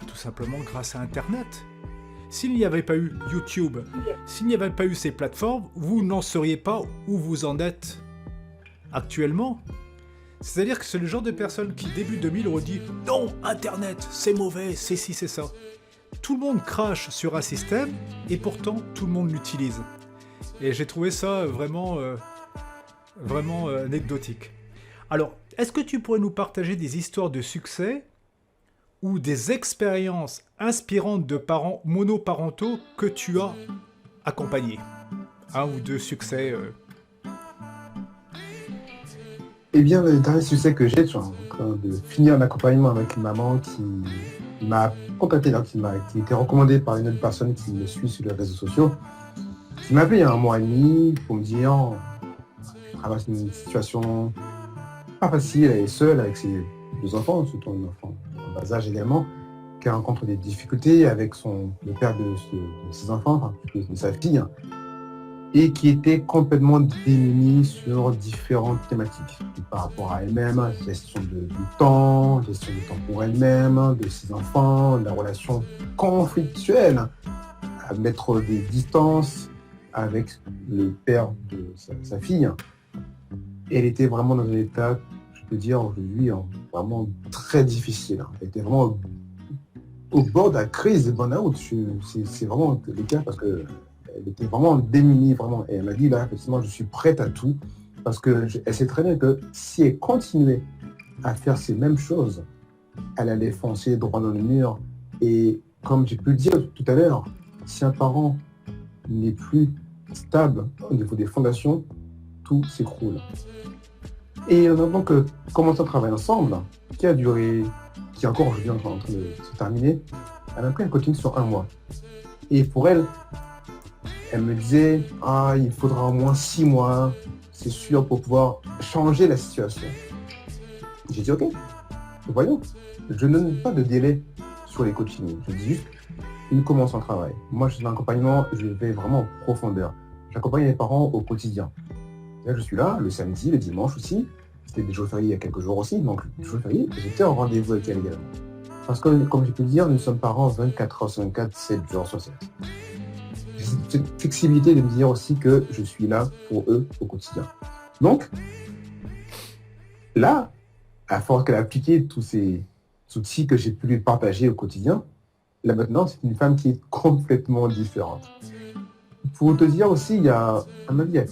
Tout simplement grâce à Internet. S'il n'y avait pas eu YouTube, s'il n'y avait pas eu ces plateformes, vous n'en seriez pas où vous en êtes actuellement. C'est-à-dire que c'est le genre de personnes qui, début 2000, auraient dit « Non, Internet, c'est mauvais, c'est ci, c'est ça ». Tout le monde crache sur un système, et pourtant, tout le monde l'utilise. Et j'ai trouvé ça vraiment anecdotique. Alors, est-ce que tu pourrais nous partager des histoires de succès ou des expériences inspirantes de parents monoparentaux que tu as accompagnés? Un ou deux succès Eh bien, le dernier succès que j'ai, je suis en train de finir un accompagnement avec une maman qui m'a contacté, qui a été recommandée par une autre personne qui me suit sur les réseaux sociaux, qui m'a appelé il y a 1 mois et demi pour me dire qu'elle traverse une situation pas facile, elle est seule avec ses 2 enfants, surtout un enfant en bas âge également, qu'elle rencontre des difficultés avec le père de ses enfants, enfin, de sa fille, et qui était complètement démunie sur différentes thématiques par rapport à elle-même, gestion du temps pour elle-même, de ses enfants, la relation conflictuelle, à mettre des distances avec le père de sa fille. Elle était vraiment dans un état, je peux dire aujourd'hui, vraiment très difficile. Elle était vraiment au bord de la crise de burn-out. C'est vraiment le cas parce que elle était vraiment démunie, vraiment. Et elle m'a dit, là, effectivement, je suis prête à tout. Parce qu'elle sait très bien que si elle continuait à faire ces mêmes choses, elle allait foncer droit dans le mur. Et comme j'ai pu le dire tout à l'heure, si un parent n'est plus stable au niveau des fondations, tout s'écroule. Et on a donc commencé à travailler ensemble, qui est encore aujourd'hui en train de se terminer. Elle a pris un coaching sur 1 mois. Et pour elle me disait, il faudra au moins 6 mois, c'est sûr, pour pouvoir changer la situation. J'ai dit, ok, voyons. Je ne donne pas de délai sur les coachings. Je dis juste, ils commencent un travail. Moi, je suis dans l'accompagnement, je vais vraiment en profondeur. J'accompagne les parents au quotidien. Là, je suis là, le samedi, le dimanche aussi. C'était des jours fériés il y a quelques jours aussi. Donc, les jours fériés, j'étais en rendez-vous avec elle également. Parce que, comme j'ai pu le dire, nous sommes parents 24 heures sur 24, 7 jours sur 7. Cette flexibilité de me dire aussi que je suis là pour eux au quotidien. Donc, là, à force qu'elle a appliqué tous ces outils que j'ai pu lui partager au quotidien, là maintenant, c'est une femme qui est complètement différente. Pour te dire aussi, il y a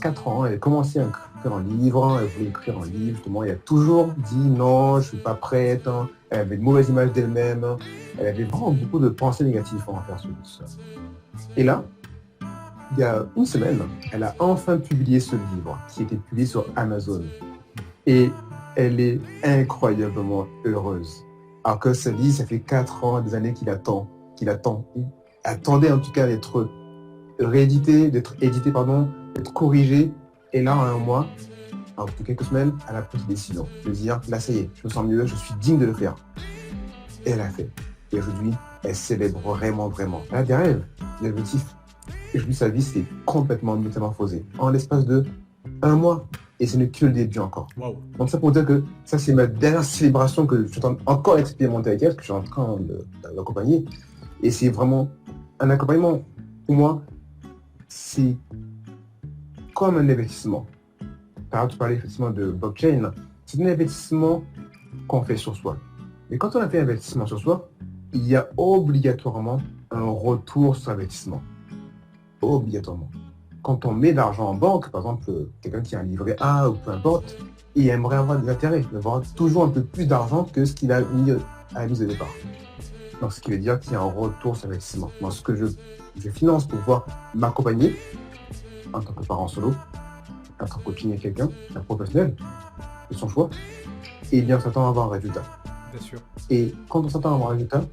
4 ans, elle a commencé à écrire un livre, elle voulait écrire un livre, justement, elle a toujours dit non, je ne suis pas prête, elle avait de mauvaises images d'elle-même, elle avait vraiment beaucoup de pensées négatives envers ça. Et là, il y a 1 semaine, elle a enfin publié ce livre qui a été publié sur Amazon. Et elle est incroyablement heureuse. Alors que ce livre, ça fait 4 ans, des années qu'il attend. Il attendait en tout cas d'être édité, d'être corrigé. Et là, en 1 mois, en quelques semaines, elle a pris cette décision de dire, là ça y est, je me sens mieux, je suis digne de le faire. Et elle a fait. Et aujourd'hui, elle célèbre vraiment. Elle a des rêves, des objectifs. Et aujourd'hui, sa vie s'est complètement métamorphosée en l'espace de 1 mois. Et ce n'est que le début encore. Wow. Donc ça pour dire que ça, c'est ma dernière célébration que je suis encore expérimenter avec elle, parce que je suis en train de l'accompagner. Et c'est vraiment un accompagnement, pour moi, c'est comme un investissement. Par exemple, tu parlais effectivement de blockchain. C'est un investissement qu'on fait sur soi. Mais quand on a fait un investissement sur soi, il y a obligatoirement un retour sur investissement. Obligatoirement. Quand on met de l'argent en banque, par exemple, quelqu'un qui a un livret A ou peu importe, il aimerait avoir des intérêts, avoir toujours un peu plus d'argent que ce qu'il a mis à la mise au départ. Donc, ce qui veut dire qu'il y a un retour sur investissement. Moi, ce que je finance pour pouvoir m'accompagner en tant que parent solo, en tant que coaching avec quelqu'un, un professionnel, de son choix, et bien, on s'attend à avoir un résultat. Bien sûr. Et quand on s'attend à avoir un résultat,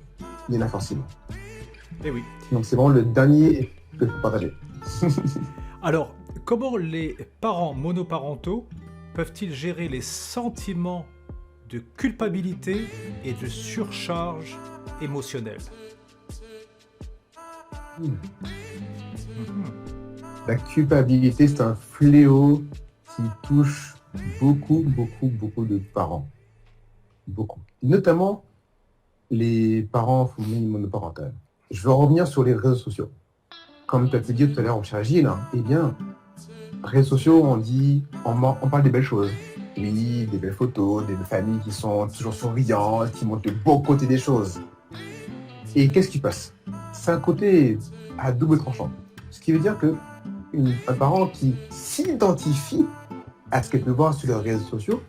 il y en a forcément. Eh oui. Donc, c'est vraiment le dernier que je peux partager. Alors, comment les parents monoparentaux peuvent-ils gérer les sentiments de culpabilité et de surcharge émotionnelle? La culpabilité, c'est un fléau qui touche beaucoup de parents. Beaucoup. Notamment les parents en famille monoparentale. Je veux revenir sur les réseaux sociaux. Comme tu as pu dire tout à l'heure, cher Gilles, eh bien, réseaux sociaux, on parle des belles choses. Oui, des belles photos, des familles qui sont toujours souriantes, qui montrent le bon côté des choses. Et qu'est-ce qui passe? C'est un côté à double tranchant. Ce qui veut dire que un parent qui s'identifie à ce qu'elle peut voir sur les réseaux sociaux,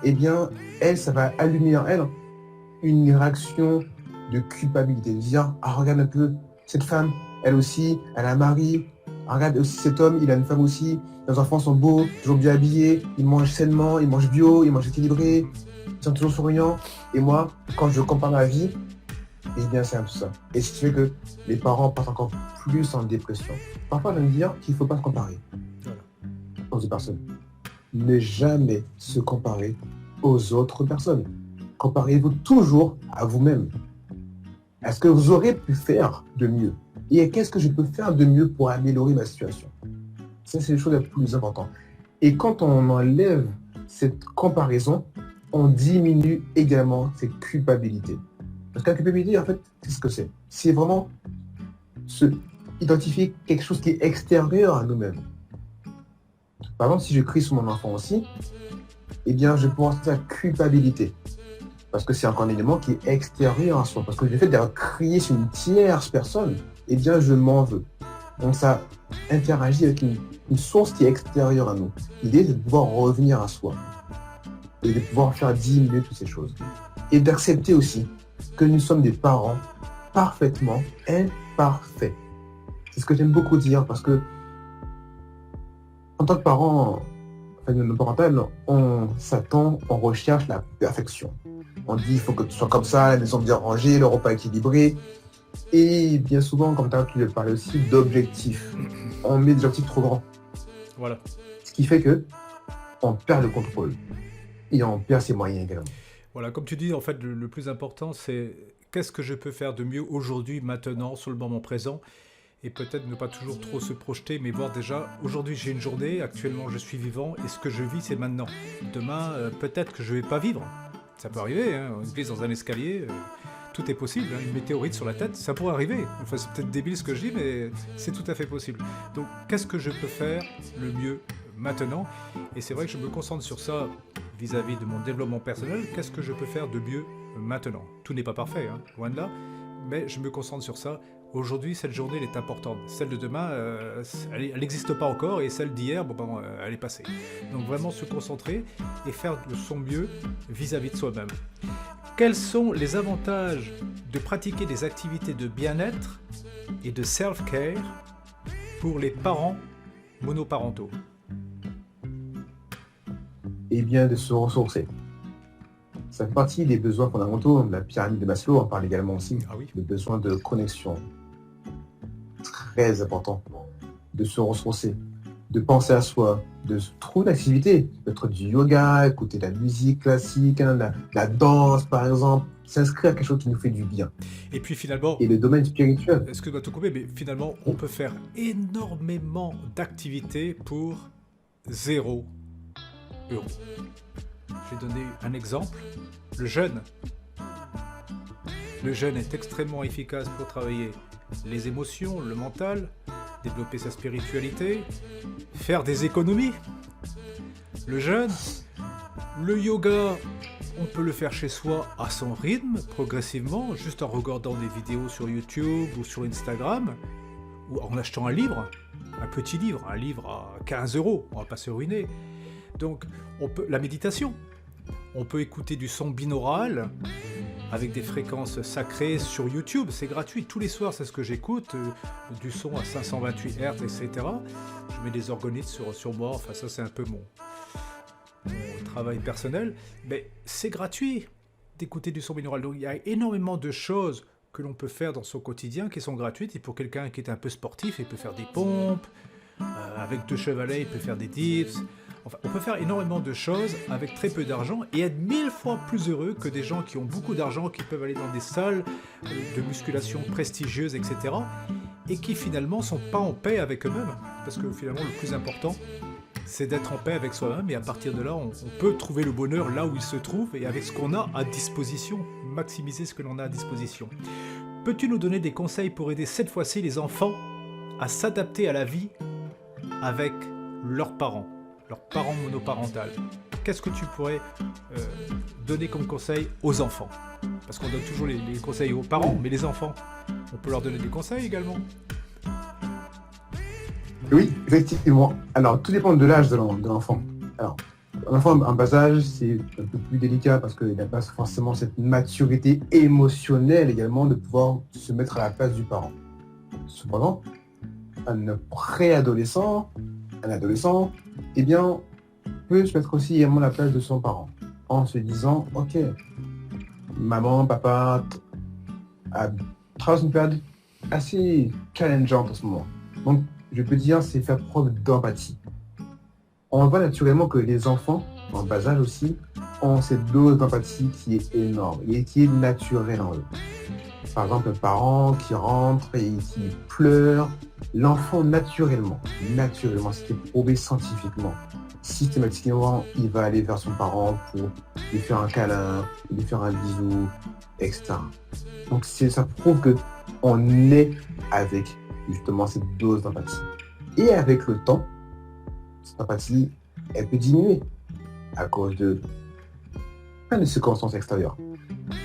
eh bien, elle, ça va allumer en elle une réaction de culpabilité, de dire, ah, regarde un peu, cette femme, elle aussi, elle a un mari, ah, regarde aussi cet homme, il a une femme aussi, les enfants sont beaux, toujours bien habillés, ils mangent sainement, ils mangent bio, ils mangent équilibré, ils sont toujours souriants. Et moi, quand je compare ma vie, eh bien, c'est un peu ça. Et ce qui fait que les parents partent encore plus en dépression. Parfois, j'aime dire qu'il ne faut pas se comparer aux autres personnes. Ne jamais se comparer aux autres personnes. Comparez-vous toujours à vous-même. Est-ce que vous aurez pu faire de mieux? Et qu'est-ce que je peux faire de mieux pour améliorer ma situation? Ça, c'est les choses les plus importantes. Et quand on enlève cette comparaison, on diminue également cette culpabilité. Parce que la culpabilité, en fait, c'est ce que c'est. C'est vraiment se identifier quelque chose qui est extérieur à nous-mêmes. Par exemple, si je crie sur mon enfant aussi, eh bien, je peux ressentir la culpabilité. Parce que c'est encore un élément qui est extérieur à soi. Parce que le fait d'avoir crié sur une tierce personne, eh bien, je m'en veux. Donc, ça interagit avec une source qui est extérieure à nous. L'idée, c'est de pouvoir revenir à soi. Et de pouvoir faire diminuer toutes ces choses. Et d'accepter aussi que nous sommes des parents parfaitement imparfaits. C'est ce que j'aime beaucoup dire parce que en tant que parent, parental, on s'attend, on recherche la perfection. On dit il faut que tu sois comme ça, la maison bien rangée, le repas équilibré. Et bien souvent, comme tu parlais aussi, d'objectifs. On met des objectifs trop grands. Voilà. Ce qui fait que on perd le contrôle. Et on perd ses moyens également. Voilà, comme tu dis, en fait, le plus important, c'est qu'est-ce que je peux faire de mieux aujourd'hui, maintenant, sur le moment présent, et peut-être ne pas toujours trop se projeter, mais voir déjà, aujourd'hui j'ai une journée, actuellement je suis vivant, et ce que je vis, c'est maintenant. Demain, peut-être que je ne vais pas vivre. Ça peut arriver, hein, on glisse dans un escalier, tout est possible, hein, une météorite sur la tête, ça pourrait arriver. Enfin, c'est peut-être débile ce que je dis, mais c'est tout à fait possible. Donc, qu'est-ce que je peux faire le mieux maintenant? Et c'est vrai que je me concentre sur ça vis-à-vis de mon développement personnel. Qu'est-ce que je peux faire de mieux maintenant? Tout n'est pas parfait, hein, loin de là, mais je me concentre sur ça. Aujourd'hui, cette journée, elle est importante. Celle de demain, elle n'existe pas encore, et celle d'hier, elle est passée. Donc vraiment se concentrer et faire de son mieux vis-à-vis de soi-même. Quels sont les avantages de pratiquer des activités de bien-être et de self-care pour les parents monoparentaux? Et bien de se ressourcer. Ça fait partie des besoins fondamentaux de la pyramide de Maslow. On parle également aussi de besoins de connexion. Très important de se ressourcer, de penser à soi, de trouver une activité, peut-être du yoga, écouter de la musique classique, la danse par exemple, s'inscrire à quelque chose qui nous fait du bien. Et puis finalement, et le domaine spirituel. Est-ce que je dois te couper, mais finalement, on peut faire énormément d'activités pour 0 €. Je vais donner un exemple. Le jeûne. Le jeûne est extrêmement efficace pour travailler les émotions, le mental, développer sa spiritualité, faire des économies. Le jeûne, le yoga, on peut le faire chez soi à son rythme, progressivement, juste en regardant des vidéos sur YouTube ou sur Instagram, ou en achetant un livre, un petit livre, un livre à 15 €, on va pas se ruiner. Donc, la méditation, on peut écouter du son binaural avec des fréquences sacrées sur YouTube, c'est gratuit, tous les soirs c'est ce que j'écoute, du son à 528 Hz, etc. Je mets des orgonistes sur moi, enfin ça c'est un peu mon travail personnel, mais c'est gratuit d'écouter du son binaural. Donc il y a énormément de choses que l'on peut faire dans son quotidien qui sont gratuites, et pour quelqu'un qui est un peu sportif, il peut faire des pompes, avec 2 chevalets il peut faire des dips. Enfin, on peut faire énormément de choses avec très peu d'argent et être 1000 fois plus heureux que des gens qui ont beaucoup d'argent, qui peuvent aller dans des salles de musculation prestigieuses, etc. et qui finalement sont pas en paix avec eux-mêmes. Parce que finalement, le plus important, c'est d'être en paix avec soi-même, et à partir de là, on peut trouver le bonheur là où il se trouve et avec ce qu'on a à disposition, maximiser ce que l'on a à disposition. Peux-tu nous donner des conseils pour aider cette fois-ci les enfants à s'adapter à la vie avec leurs parents monoparentaux? qu'est-ce que tu pourrais donner comme conseil aux enfants? Parce qu'on donne toujours les conseils aux parents, mais les enfants, on peut leur donner des conseils également. Oui, effectivement. Alors, tout dépend de l'âge de l'enfant. Alors, un enfant en bas âge, c'est un peu plus délicat parce qu'il n'a pas forcément cette maturité émotionnelle également de pouvoir se mettre à la place du parent. Cependant, un préadolescent, un adolescent, eh bien, peut se mettre aussi également à la place de son parent en se disant, ok, maman, papa traverse une période assez challengeante en ce moment. Donc, je peux dire, c'est faire preuve d'empathie. On voit naturellement que les enfants, en bas âge aussi, ont cette dose d'empathie qui est énorme et qui est naturelle en eux. Par exemple, un parent qui rentre et qui pleure, l'enfant naturellement, c'est prouvé scientifiquement. Systématiquement, il va aller vers son parent pour lui faire un câlin, lui faire un bisou, etc. Donc ça prouve qu'on est avec justement cette dose d'empathie. Et avec le temps, cette empathie, elle peut diminuer à cause de plein de circonstances extérieures.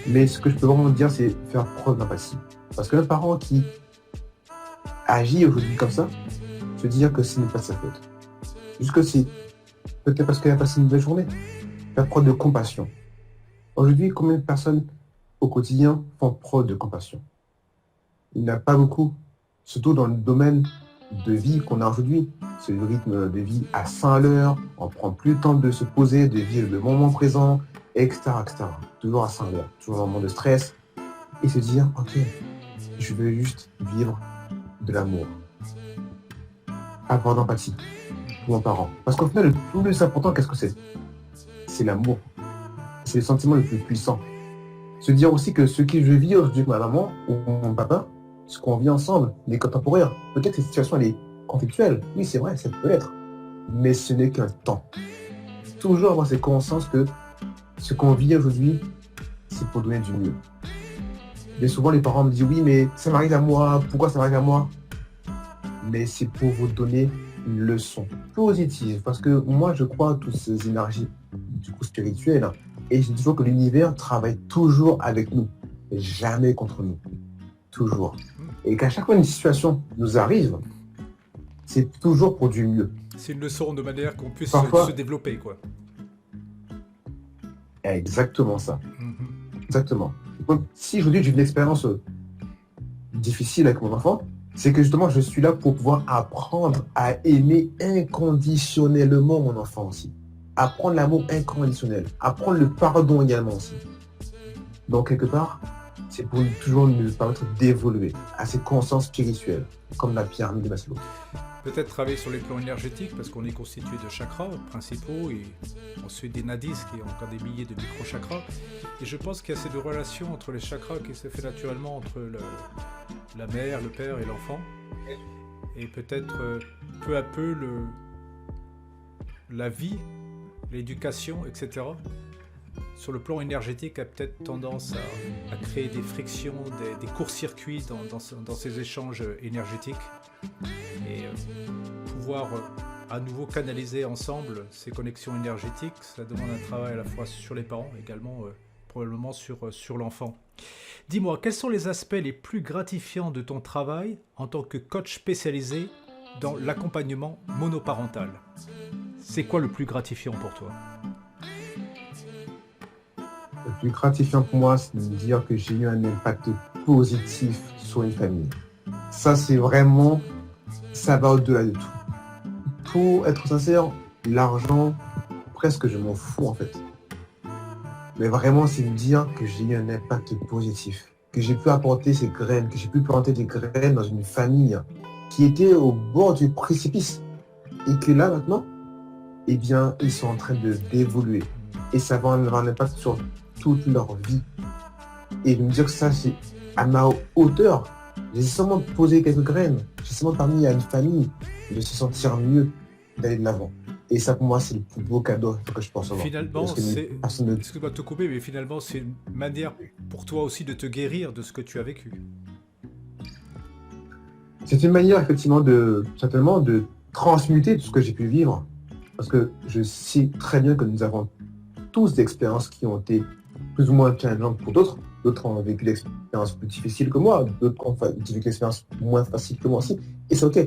Mais ce que je peux vraiment dire, c'est faire preuve d'empathie. Parce qu'un parent qui agit aujourd'hui comme ça, se dire que ce n'est pas de sa faute. Juste que c'est peut-être parce qu'il a passé une belle journée. Faire preuve de compassion. Aujourd'hui, combien de personnes au quotidien font preuve de compassion? Il n'y en a pas beaucoup. Surtout dans le domaine de vie qu'on a aujourd'hui. C'est le rythme de vie à 100 à l'heure, on prend plus le temps de se poser, de vivre le moment présent, etc. Toujours à 100 à l'heure, toujours un moment de stress. Et se dire, ok, je veux juste vivre de l'amour. Avoir d'empathie pour mon parent. Parce qu'au final, le plus important, qu'est-ce que c'est? C'est l'amour. C'est le sentiment le plus puissant. Se dire aussi que ce que je vis aujourd'hui avec ma maman ou mon papa, ce qu'on vit ensemble, n'est contemporain. Peut-être que cette situation elle est conflictuelle. Oui, c'est vrai, ça peut être. Mais ce n'est qu'un temps. Toujours avoir cette conscience que ce qu'on vit aujourd'hui, c'est pour donner du mieux. Mais souvent, les parents me disent, oui, mais ça m'arrive à moi. Pourquoi ça m'arrive à moi? Mais c'est pour vous donner une leçon positive. Parce que moi, je crois à toutes ces énergies du coup spirituelles. Et je dis toujours que l'univers travaille toujours avec nous. Et jamais contre nous. Toujours. Et qu'à chaque fois une situation nous arrive, c'est toujours pour du mieux. C'est une leçon de manière qu'on puisse Parfois, se développer, quoi. Exactement ça. Exactement. Donc, si aujourd'hui j'ai une expérience difficile avec mon enfant, c'est que justement je suis là pour pouvoir apprendre à aimer inconditionnellement mon enfant aussi. Apprendre l'amour inconditionnel. Apprendre le pardon également aussi. Donc quelque part, c'est pour toujours nous permettre d'évoluer à ces consciences spirituelles, comme la pyramide de Maslow. Peut-être travailler sur les plans énergétiques, parce qu'on est constitué de chakras principaux, et ensuite des nadis, qui ont encore des milliers de micro-chakras. Et je pense qu'il y a cette relation entre les chakras qui se fait naturellement entre la mère, le père et l'enfant. Et peut-être peu à peu la vie, l'éducation, etc., sur le plan énergétique, a peut-être tendance à créer des frictions, des courts-circuits dans ces échanges énergétiques. Et pouvoir à nouveau canaliser ensemble ces connexions énergétiques, ça demande un travail à la fois sur les parents, également probablement sur l'enfant. Dis-moi, quels sont les aspects les plus gratifiants de ton travail en tant que coach spécialisé dans l'accompagnement monoparental? C'est quoi le plus gratifiant pour toi? Le plus gratifiant pour moi, c'est de me dire que j'ai eu un impact positif sur une famille. Ça, c'est vraiment, ça va au-delà de tout. Pour être sincère, l'argent, presque je m'en fous en fait. Mais vraiment, c'est me dire que j'ai eu un impact positif, que j'ai pu apporter ces graines, que j'ai pu planter des graines dans une famille qui était au bord du précipice. Et que là, maintenant, eh bien, ils sont en train d'évoluer. Et ça va avoir un impact sur toute leur vie. Et de me dire que ça, c'est à ma hauteur. J'ai seulement posé quelques graines. J'ai seulement permis à une famille de se sentir mieux, d'aller de l'avant. Et ça, pour moi, c'est le plus beau cadeau que je pense avoir. Finalement, excuse-moi de te couper, mais finalement, c'est une manière pour toi aussi de te guérir de ce que tu as vécu. C'est une manière, effectivement, certainement, de transmuter tout ce que j'ai pu vivre Parce que je sais très bien que nous avons tous des expériences qui ont été plus ou moins challengeantes pour d'autres. D'autres ont vécu l'expérience plus difficile que moi, d'autres ont vécu l'expérience moins facile que moi aussi. Et c'est OK.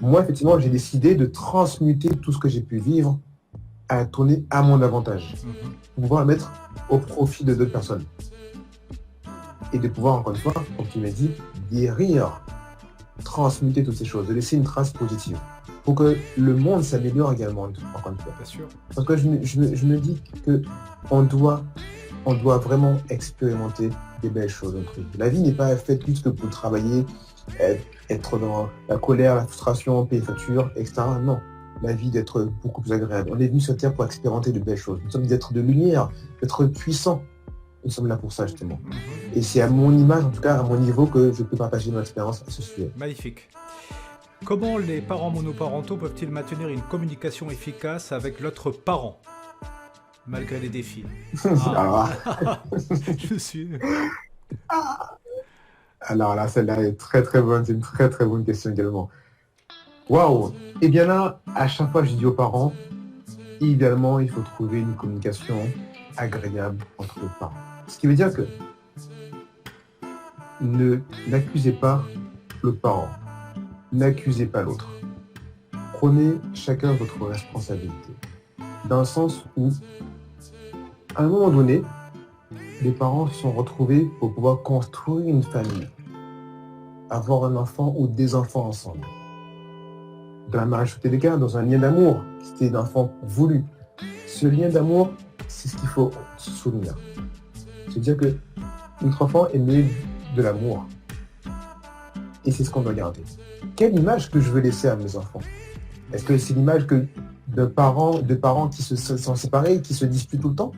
Moi, effectivement, j'ai décidé de transmuter tout ce que j'ai pu vivre à tourner à mon avantage. Pour pouvoir le mettre au profit de d'autres personnes. Et de pouvoir, encore une fois, comme tu m'as dit, guérir, transmuter toutes ces choses, de laisser une trace positive. Pour que le monde s'améliore également, encore une fois. Bien sûr. Parce que je me dis qu'on doit vraiment expérimenter des belles choses dans notre vie. La vie n'est pas faite juste que pour travailler, être dans la colère, la frustration, payer les factures, etc. Non. La vie d'être beaucoup plus agréable. On est venu sur Terre pour expérimenter de belles choses. Nous sommes d'être de lumière, d'être puissants. Nous sommes là pour ça, justement. Et c'est à mon image, en tout cas à mon niveau, que je peux partager mon expérience à ce sujet. Magnifique. Comment les parents monoparentaux peuvent-ils maintenir une communication efficace avec l'autre parent, malgré les défis? Je suis... Alors là, celle-là est très très bonne. C'est une très très bonne question également. Waouh! Et bien là, à chaque fois, je dis aux parents, idéalement, il faut trouver une communication agréable entre les parents. Ce qui veut dire que n'accusez pas l'autre parent. N'accusez pas l'autre. Prenez chacun votre responsabilité. Dans le sens où, à un moment donné, les parents se sont retrouvés pour pouvoir construire une famille, avoir un enfant ou des enfants ensemble. Dans la majorité des cas, dans un lien d'amour, c'était d'enfants voulus. Ce lien d'amour, c'est ce qu'il faut se souvenir. C'est-à-dire que notre enfant est né de l'amour. Et c'est ce qu'on doit garder. Quelle image que je veux laisser à mes enfants? Est-ce que c'est l'image de parents qui se sont séparés, qui se disputent tout le temps?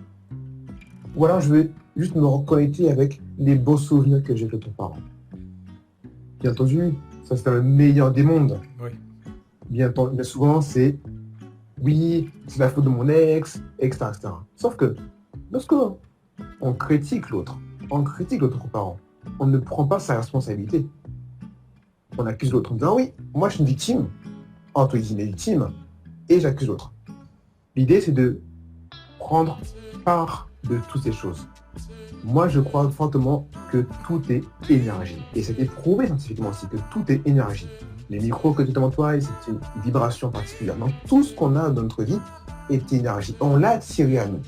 Ou alors je veux juste me reconnecter avec les beaux souvenirs que j'ai de ton parent? Bien entendu, ça c'est le meilleur des mondes. Oui. Bien souvent, c'est oui, c'est la faute de mon ex, etc., etc. Sauf que lorsque on critique l'autre parent, on ne prend pas sa responsabilité. On accuse l'autre en disant oui, moi je suis une victime, entre guillemets victime, et j'accuse l'autre. L'idée c'est de prendre part de toutes ces choses. Moi je crois fortement que tout est énergie. Et c'est prouvé scientifiquement aussi que tout est énergie. Les micros que tu as devant toi, c'est une vibration particulière. Donc tout ce qu'on a dans notre vie est énergie. On l'a attiré à nous.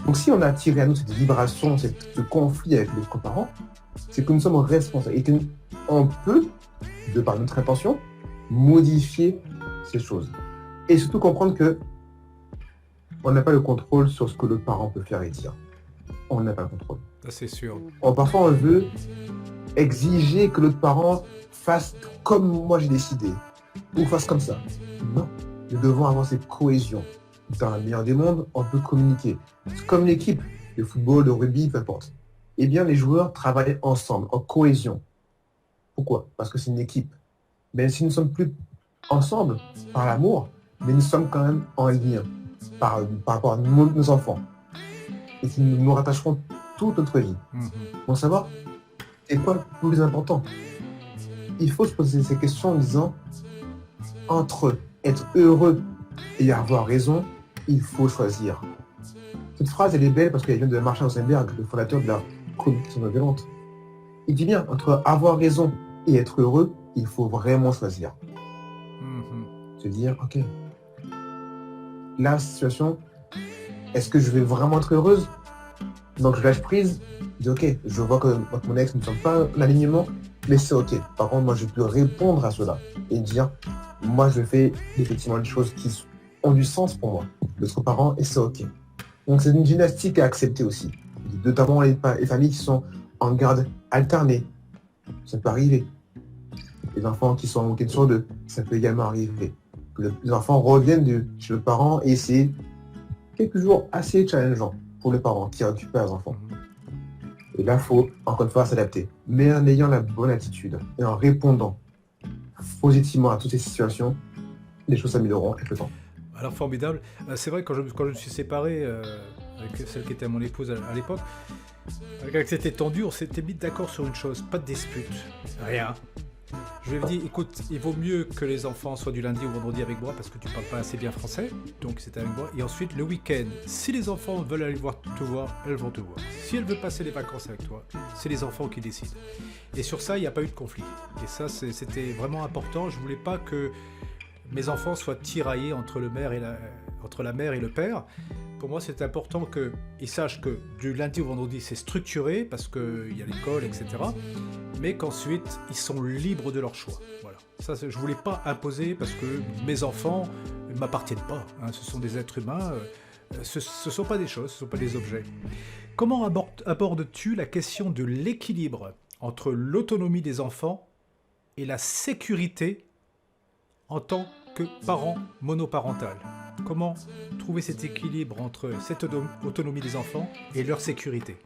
Donc si on a attiré à nous cette vibration, ce conflit avec notre parent, c'est que nous sommes responsables et qu'on peut, de par notre intention, modifier ces choses. Et surtout comprendre que on n'a pas le contrôle sur ce que le parent peut faire et dire. On n'a pas le contrôle. Ça, c'est sûr. Parfois, on veut exiger que l'autre parent fasse comme moi j'ai décidé, ou fasse comme ça. Non, nous devons avoir cette cohésion. Dans le meilleur des mondes, on peut communiquer. C'est comme l'équipe, le football, le rugby, peu importe. Eh bien, les joueurs travaillent ensemble, en cohésion. Pourquoi? Parce que c'est une équipe. Mais si nous ne sommes plus ensemble, par l'amour, mais nous sommes quand même en lien par rapport à nos enfants. Et qui nous rattacherons toute notre vie. Pour savoir, c'est quoi le plus important? Il faut se poser ces questions en disant, entre être heureux et avoir raison, il faut choisir. Cette phrase, elle est belle parce qu'elle vient de Marshall Rosenberg, le fondateur de la communication non violente. Il dit bien, entre avoir raison et être heureux, il faut vraiment choisir. Se dire, ok, la situation, est-ce que je vais vraiment être heureuse? Donc je lâche prise, je dis ok, je vois que mon ex ne sommes pas en alignement, mais c'est ok. Par contre, moi je peux répondre à cela et dire, moi je fais effectivement des choses qui ont du sens pour moi, d'autres parents, et c'est ok. Donc c'est une gymnastique à accepter aussi, notamment les familles qui sont en garde alternée, ça peut arriver. Les enfants qui sont en week-end sur 2, ça peut également arriver. Les enfants reviennent chez le parent et c'est quelques jours assez challengeant pour les parents qui récupèrent les enfants. Et là, il faut encore une fois s'adapter. Mais en ayant la bonne attitude et en répondant positivement à toutes ces situations, les choses s'amélioreront avec le temps. Alors formidable. C'est vrai, quand je me suis séparé avec celle qui était mon épouse à l'époque, avec c'était tendu, on s'était mis d'accord sur une chose, pas de dispute, rien. Je lui ai dit, écoute, il vaut mieux que les enfants soient du lundi au vendredi avec moi parce que tu parles pas assez bien français, donc c'était avec moi. Et ensuite, le week-end, si les enfants veulent aller te voir, elles vont te voir. Si elles veulent passer les vacances avec toi, c'est les enfants qui décident. Et sur ça, il n'y a pas eu de conflit. Et ça, c'était vraiment important. Je voulais pas que mes enfants soient tiraillés entre la mère et le père. Pour moi, c'est important qu'ils sachent que du lundi au vendredi, c'est structuré parce qu'il y a l'école, etc. Mais qu'ensuite, ils sont libres de leur choix. Voilà. Ça, je ne voulais pas imposer parce que mes enfants ne m'appartiennent pas. Hein. Ce sont des êtres humains. Ce ne sont pas des choses, ce ne sont pas des objets. Comment abordes-tu la question de l'équilibre entre l'autonomie des enfants et la sécurité en tant que parent monoparental? Comment trouver cet équilibre entre cette autonomie des enfants et leur sécurité?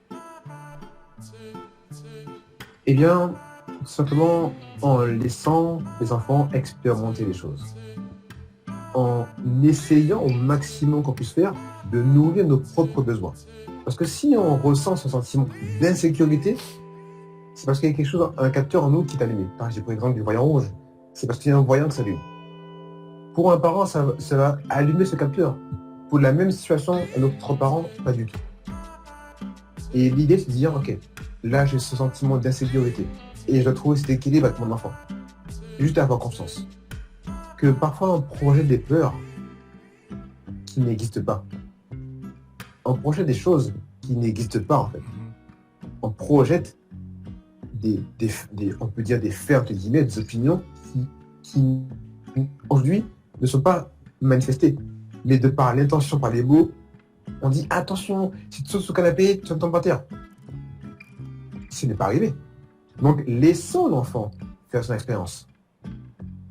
Eh bien, tout simplement en laissant les enfants expérimenter les choses. En essayant au maximum qu'on puisse faire de nourrir nos propres besoins. Parce que si on ressent ce sentiment d'insécurité, c'est parce qu'il y a quelque chose, un capteur en nous qui est allumé. J'ai pris l'exemple du voyant rouge. C'est parce qu'il y a un voyant qui s'allume. Pour un parent, ça va allumer ce capteur. Pour la même situation, un autre parent, pas du tout. Et l'idée, c'est de dire, ok, là j'ai ce sentiment d'insécurité et je dois trouver cet équilibre avec mon enfant. Juste avoir conscience que parfois on projette des peurs qui n'existent pas. On projette des choses qui n'existent pas en fait. On projette on peut dire des faits, entre guillemets, des opinions qui aujourd'hui ne sont pas manifestées. Mais de par l'intention, par les mots, on dit attention, si tu sautes sur le canapé, tu ne tombes par terre. Ce n'est pas arrivé. Donc laissons l'enfant faire son expérience.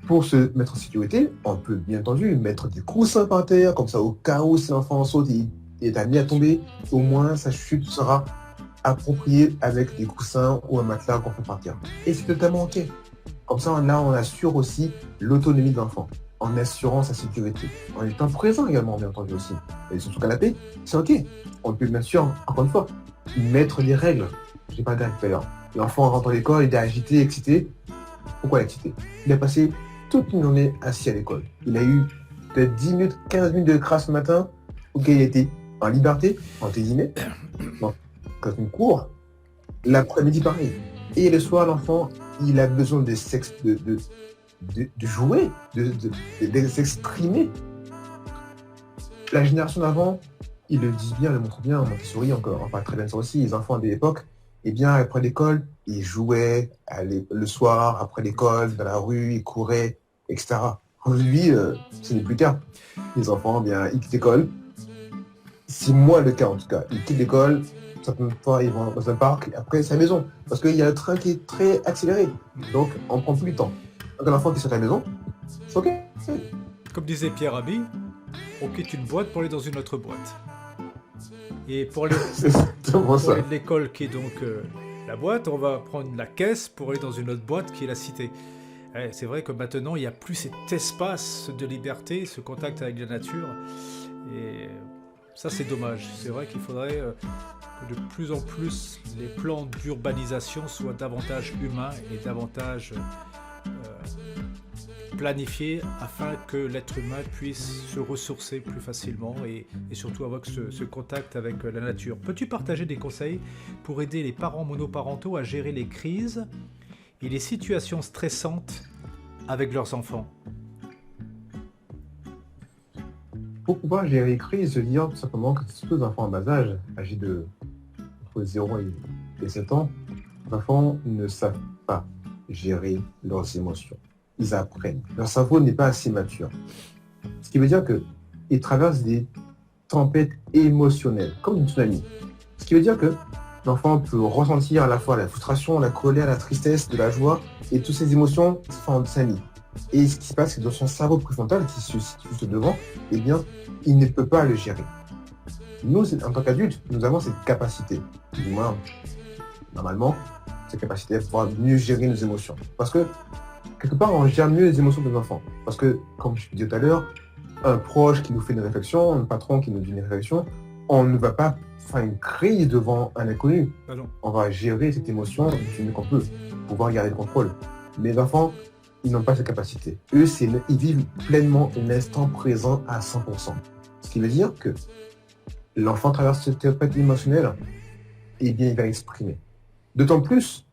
Pour se mettre en sécurité, on peut bien entendu mettre des coussins par terre, comme ça au cas où si l'enfant saute et est amené à tomber, au moins sa chute sera appropriée avec des coussins ou un matelas qu'on fait par terre. Et c'est totalement ok. Comme ça, là, on assure aussi l'autonomie de l'enfant, en assurant sa sécurité, en étant présent également, bien entendu aussi. Et sur son canapé, c'est ok. On peut bien sûr, encore une fois, mettre les règles. J'ai pas dit tout à l'heure. L'enfant rentre à l'école, il est agité, excité. Pourquoi il est excité? Il a passé toute une journée assis à l'école. Il a eu peut-être 10 minutes, 15 minutes de crasse ce matin, auquel il était en liberté, entre guillemets, quand une cour. L'après-midi, pareil. Et le soir, l'enfant, il a besoin de jouer, de s'exprimer. La génération d'avant, ils le disent bien, ils le montrent bien, Montessori encore, on parle très bien de ça aussi, les enfants de l'époque, eh bien, après l'école, ils jouaient le soir, après l'école, dans la rue, ils couraient, etc. Aujourd'hui, ce n'est plus le cas. Les enfants, eh bien, ils quittent l'école. C'est moins le cas en tout cas. Ils quittent l'école, certaines fois ils vont dans un parc, et après c'est à la maison. Parce qu'il y a un train qui est très accéléré. Donc on prend plus le temps. Donc un enfant qui sort à la maison, c'est ok. Comme disait Pierre Rabhi, on quitte une boîte pour aller dans une autre boîte. Et pour aller, pour aller de l'école qui est donc la boîte, on va prendre la caisse pour aller dans une autre boîte qui est la cité. C'est vrai que maintenant il n'y a plus cet espace de liberté, ce contact avec la nature. Et ça c'est dommage. C'est vrai qu'il faudrait que de plus en plus les plans d'urbanisation soient davantage humains et davantage planifiés afin que l'être humain puisse se ressourcer plus facilement et surtout avoir ce contact avec la nature. Peux-tu partager des conseils pour aider les parents monoparentaux à gérer les crises et les situations stressantes avec leurs enfants? Pour pouvoir gérer les crises, je veux dire tout simplement que surtout les enfants en bas âge, âgés de entre 0 et 7 ans, les enfants ne savent pas gérer leurs émotions. Ils apprennent. Leur cerveau n'est pas assez mature. Ce qui veut dire qu'ils traversent des tempêtes émotionnelles, comme une tsunami. Ce qui veut dire que l'enfant peut ressentir à la fois la frustration, la colère, la tristesse, de la joie, et toutes ces émotions se font en tsunami. Et ce qui se passe, c'est que dans son cerveau préfrontal, qui se situe juste devant, eh bien, il ne peut pas le gérer. Nous, en tant qu'adultes, nous avons cette capacité, du moins, normalement, cette capacité à pouvoir mieux gérer nos émotions. Parce que, quelque part, on gère mieux les émotions de nos enfants. Parce que, comme je disais tout à l'heure, un proche qui nous fait une réflexion, un patron qui nous dit une réflexion, on ne va pas faire une crise devant un inconnu. Ah non. On va gérer cette émotion du mieux qu'on peut, pouvoir garder le contrôle. Les enfants, ils n'ont pas cette capacité. Eux, ils vivent pleinement l'instant présent à 100%. Ce qui veut dire que l'enfant traverse cette tempête émotionnelle, et bien, il va exprimer. D'autant plus,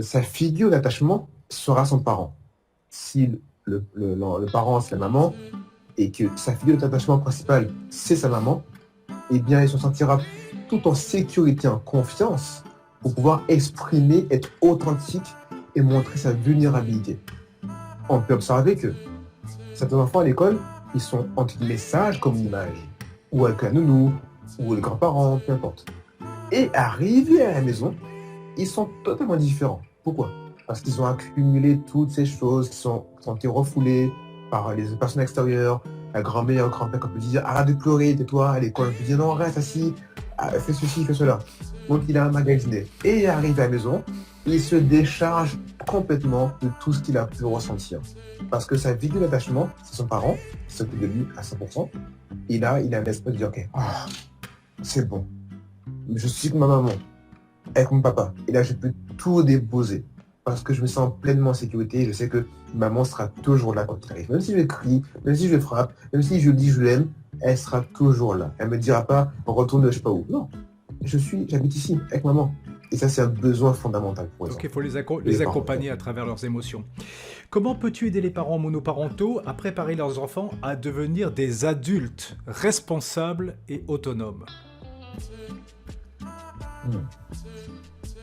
sa figure d'attachement sera son parent. Si le parent, c'est la maman, et que sa figure d'attachement principale, c'est sa maman, eh bien, il se sentira tout en sécurité, en confiance, pour pouvoir exprimer, être authentique et montrer sa vulnérabilité. On peut observer que certains enfants à l'école, ils sont entre guillemets sages comme une image, ou avec un nounou, ou les grands-parents, peu importe. Et arrivés à la maison, ils sont totalement différents. Pourquoi? Parce qu'ils ont accumulé toutes ces choses qui sont été refoulées par les personnes extérieures, la grand-mère, le grand-père, qui peut dire arrête de pleurer, tais-toi, à l'école, on peut dire non, reste assis, fais ceci, fais cela. Donc il a emmagasiné. Et arrivé à la maison, il se décharge complètement de tout ce qu'il a pu ressentir. Parce que sa figure d'attachement, c'est son parent, qui s'occupe de lui à 100%. Et là, il a un esprit de dire ok, c'est bon. Je suis comme ma maman, avec mon papa. Et là, je peux tout déposer. Parce que je me sens pleinement en sécurité. Je sais que maman sera toujours là quand il arrive. Même si je crie, même si je le frappe, même si je dis je l'aime, elle sera toujours là. Elle ne me dira pas retourne je sais pas où. Non. J'habite ici, avec maman. Et ça, c'est un besoin fondamental pour eux. Donc il faut les accompagner à travers leurs émotions. Comment peux-tu aider les parents monoparentaux à préparer leurs enfants à devenir des adultes responsables et autonomes?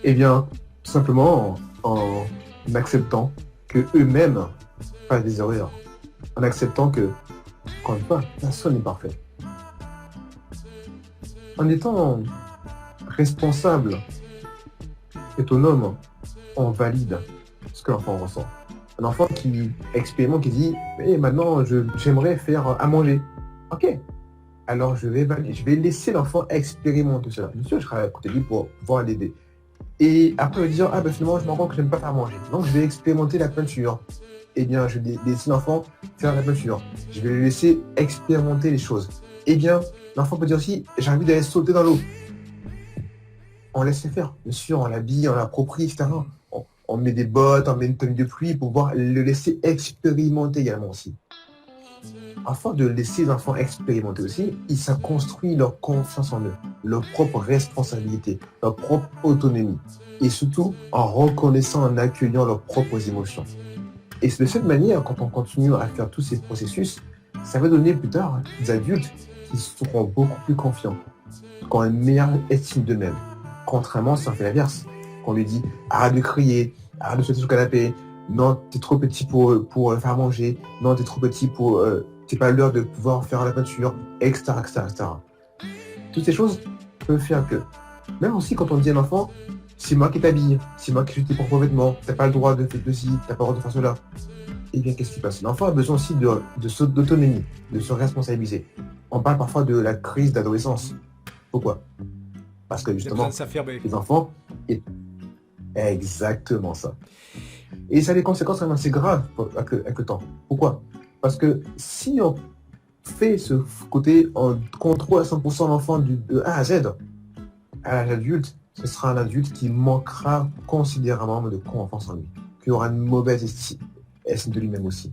Eh bien, tout simplement en acceptant que eux-mêmes fassent des erreurs. En acceptant que, encore une fois, personne n'est parfait. En étant responsable, autonome, on valide ce que l'enfant ressent. Un enfant qui expérimente, qui dit hey, maintenant j'aimerais faire à manger. Ok. Alors je vais laisser l'enfant expérimenter cela. Bien sûr, je serai à côté de lui pour pouvoir l'aider. Et après, il va dire finalement, je me rends compte que je n'aime pas faire manger. Donc, je vais expérimenter la peinture. Eh bien, je vais laisser l'enfant faire la peinture. Je vais le laisser expérimenter les choses. Eh bien, l'enfant peut dire aussi, j'ai envie d'aller sauter dans l'eau. On laisse le faire. Bien sûr, on l'habille, on l'approprie, etc. On met des bottes, on met une tenue de pluie pour pouvoir le laisser expérimenter également aussi. Afin de laisser les enfants expérimenter aussi, ça construit leur confiance en eux, leur propre responsabilité, leur propre autonomie. Et surtout, en reconnaissant, en accueillant leurs propres émotions. Et c'est de cette manière, quand on continue à faire tous ces processus, ça va donner plus tard des adultes qui seront beaucoup plus confiants, qui ont une meilleure estime d'eux-mêmes. Contrairement si on fait l'inverse, qu'on lui dit arrête de crier, arrête de sauter sur le canapé, non, t'es trop petit pour faire manger, non, t'es trop petit pour... c'est pas l'heure de pouvoir faire la peinture, etc., etc., etc. Toutes ces choses peuvent faire que, même aussi quand on dit à un enfant, c'est moi qui t'habille, c'est moi qui suis tes propres vêtements, t'as pas le droit de faire ceci, t'as pas le droit de faire cela. Eh bien, qu'est-ce qui passe? L'enfant a besoin aussi d'autonomie, de se responsabiliser. On parle parfois de la crise d'adolescence. Pourquoi? Parce que justement, les enfants, exactement ça. Et ça a des conséquences vraiment assez graves avec le temps. Pourquoi? Parce que si on fait ce côté, on contrôle à 100% l'enfant de A à Z, à l'âge adulte, ce sera un adulte qui manquera considérablement de confiance en lui, qui aura une mauvaise estime de lui-même aussi.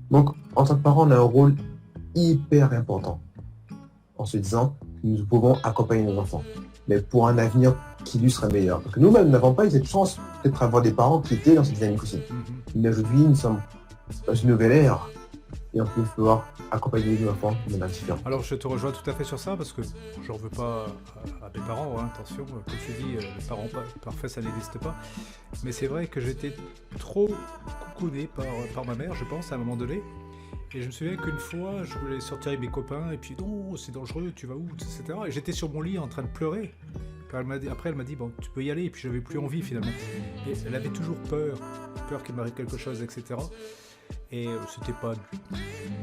Donc, en tant que parent, on a un rôle hyper important en se disant que nous pouvons accompagner nos enfants, mais pour un avenir qui lui sera meilleur. Parce que nous-mêmes, nous n'avons pas eu cette chance peut-être d'avoir des parents qui étaient dans cette dynamique aussi. Mais aujourd'hui, nous sommes dans une nouvelle ère et on peut pouvoir accompagner nos enfants de manière différente. Alors je te rejoins tout à fait sur ça parce que j'en veux pas à mes parents, attention, comme je dis, les parents parfaits ça n'existe pas. Mais c'est vrai que j'étais trop coucouné par ma mère, je pense, à un moment donné. Et je me souviens qu'une fois, je voulais sortir avec mes copains et puis non, c'est dangereux, tu vas où, etc. Et j'étais sur mon lit en train de pleurer. Après elle m'a dit bon tu peux y aller et puis j'avais plus envie finalement. Et elle avait toujours peur qu'il m'arrive quelque chose, etc. Et c'était pas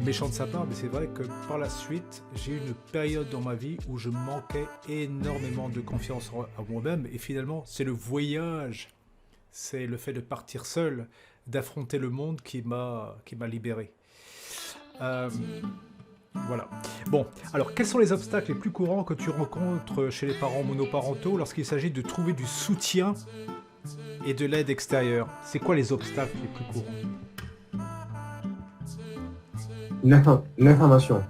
méchant de sa part, mais c'est vrai que par la suite, j'ai eu une période dans ma vie où je manquais énormément de confiance en moi-même. Et finalement, c'est le voyage, c'est le fait de partir seul, d'affronter le monde qui m'a libéré. Voilà. Bon, alors quels sont les obstacles les plus courants que tu rencontres chez les parents monoparentaux lorsqu'il s'agit de trouver du soutien et de l'aide extérieure, c'est quoi les obstacles les plus courants? L'information.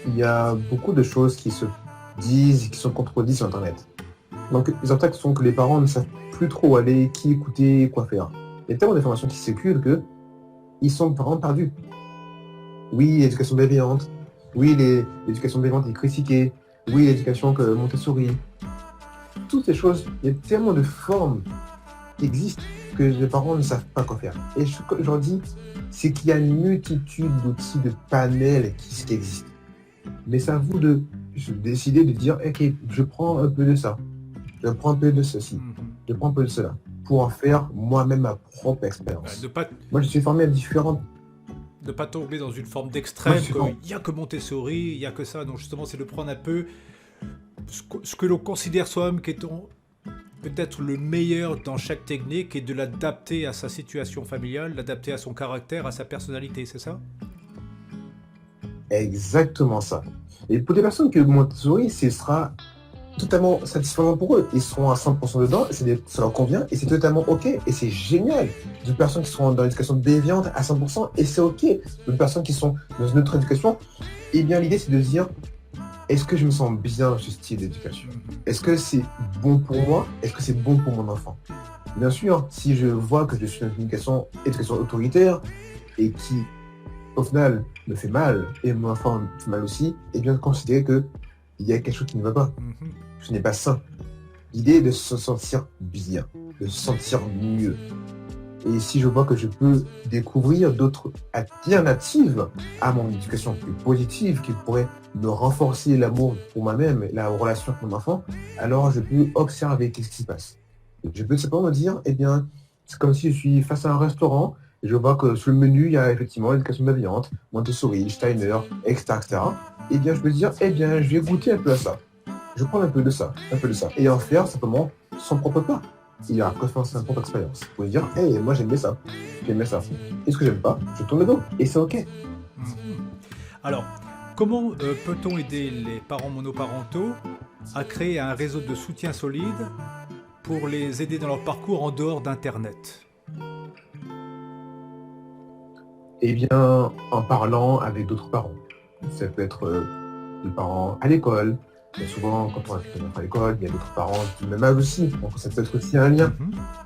Il y a beaucoup de choses qui se disent, qui sont contredites sur Internet. Donc les obstacles sont que les parents ne savent plus trop où aller, qui écouter, quoi faire. Il y a tellement d'informations qui circulent que ils sont vraiment perdus. Oui, l'éducation bienveillante. Oui, l'éducation bienveillante est critiquée. Oui, l'éducation que Montessori. Toutes ces choses, il y a tellement de formes qui existent que les parents ne savent pas quoi faire. Et ce que je leur dis, c'est qu'il y a une multitude d'outils, de panels qui existent. Mais c'est à vous de décider de dire, ok, je prends un peu de ça, je prends un peu de ceci, je prends un peu de cela, pour en faire moi-même ma propre expérience. Moi, je suis formé à différentes... Ne pas tomber dans une forme d'extrême, Moi, il n'y a que Montessori, il n'y a que ça. Donc justement, c'est de prendre un peu ce que l'on considère soi-même qui est peut-être le meilleur dans chaque technique et de l'adapter à sa situation familiale, l'adapter à son caractère, à sa personnalité, c'est ça? Exactement ça. Et pour des personnes que Montessori, ce sera totalement satisfaisant pour eux. Ils seront à 100% dedans, ça leur convient et c'est totalement ok. Et c'est génial. Des personnes qui seront dans l'éducation bienveillante à 100% et c'est ok. Des personnes qui sont dans une autre éducation, et bien l'idée c'est de se dire, est-ce que je me sens bien dans ce style d'éducation? Est-ce que c'est bon pour moi? Est-ce que c'est bon pour mon enfant? Bien sûr, si je vois que je suis dans une éducation autoritaire et qui, au final, me fait mal, et mon enfant me fait mal aussi, et bien considérer qu'il y a quelque chose qui ne va pas. Ce n'est pas sain. L'idée est de se sentir bien, de se sentir mieux. Et si je vois que je peux découvrir d'autres alternatives à mon éducation plus positive, qui pourraient me renforcer l'amour pour moi-même et la relation avec mon enfant, alors je peux observer qu'est-ce qui se passe. Et je peux simplement me dire, eh bien, c'est comme si je suis face à un restaurant, et je vois que sur le menu, il y a effectivement l'éducation bienveillante, Montessori, Steiner, etc., etc. Eh bien, je peux dire, eh bien, je vais goûter un peu à ça. Je prends un peu de ça, et en faire simplement son propre pas. Il a refait sa propre expérience. Vous pouvez dire, hey, moi j'aimais ça, Et ce que j'aime pas, je tourne le dos, et c'est ok. Alors, comment peut-on aider les parents monoparentaux à créer un réseau de soutien solide pour les aider dans leur parcours en dehors d'Internet? Eh bien, en parlant avec d'autres parents. Ça peut être des parents à l'école. Mais souvent, quand on a un enfant à l'école, il y a d'autres parents du même âge aussi. Donc ça peut être aussi un lien,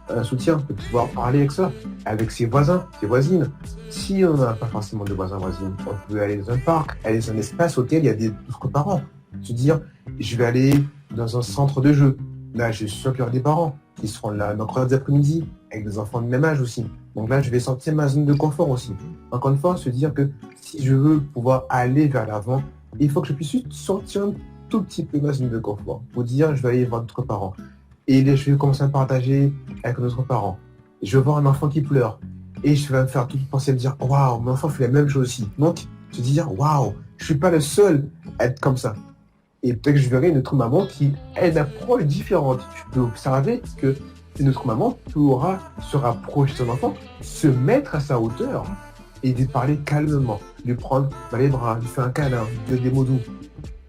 un soutien, de pouvoir parler avec ça, avec ses voisins, ses voisines. Si on n'a pas forcément de voisins, voisines, on peut aller dans un parc, aller dans un espace auquel il y a d'autres parents. Se dire, je vais aller dans un centre de jeu. Là, je suis sûr qu'il y aura des parents qui seront là mercredi après-midi, avec des enfants de même âge aussi. Donc là, je vais sortir ma zone de confort aussi. Encore une fois, se dire que si je veux pouvoir aller vers l'avant, il faut que je puisse sortir un tout petit peu ma zone de confort pour dire je vais aller voir d'autres parents. Et là, je vais commencer à partager avec d'autres parents. Je vais voir un enfant qui pleure. Et je vais me faire tout penser à me dire waouh, mon enfant fait la même chose aussi. Donc, se dire waouh, je suis pas le seul à être comme ça. Et peut-être que je verrai une autre maman qui a une approche différente. Je peux observer que une autre maman pourra se rapprocher de son enfant, se mettre à sa hauteur et lui parler calmement, lui prendre dans les bras, lui faire un câlin, lui dire des mots doux.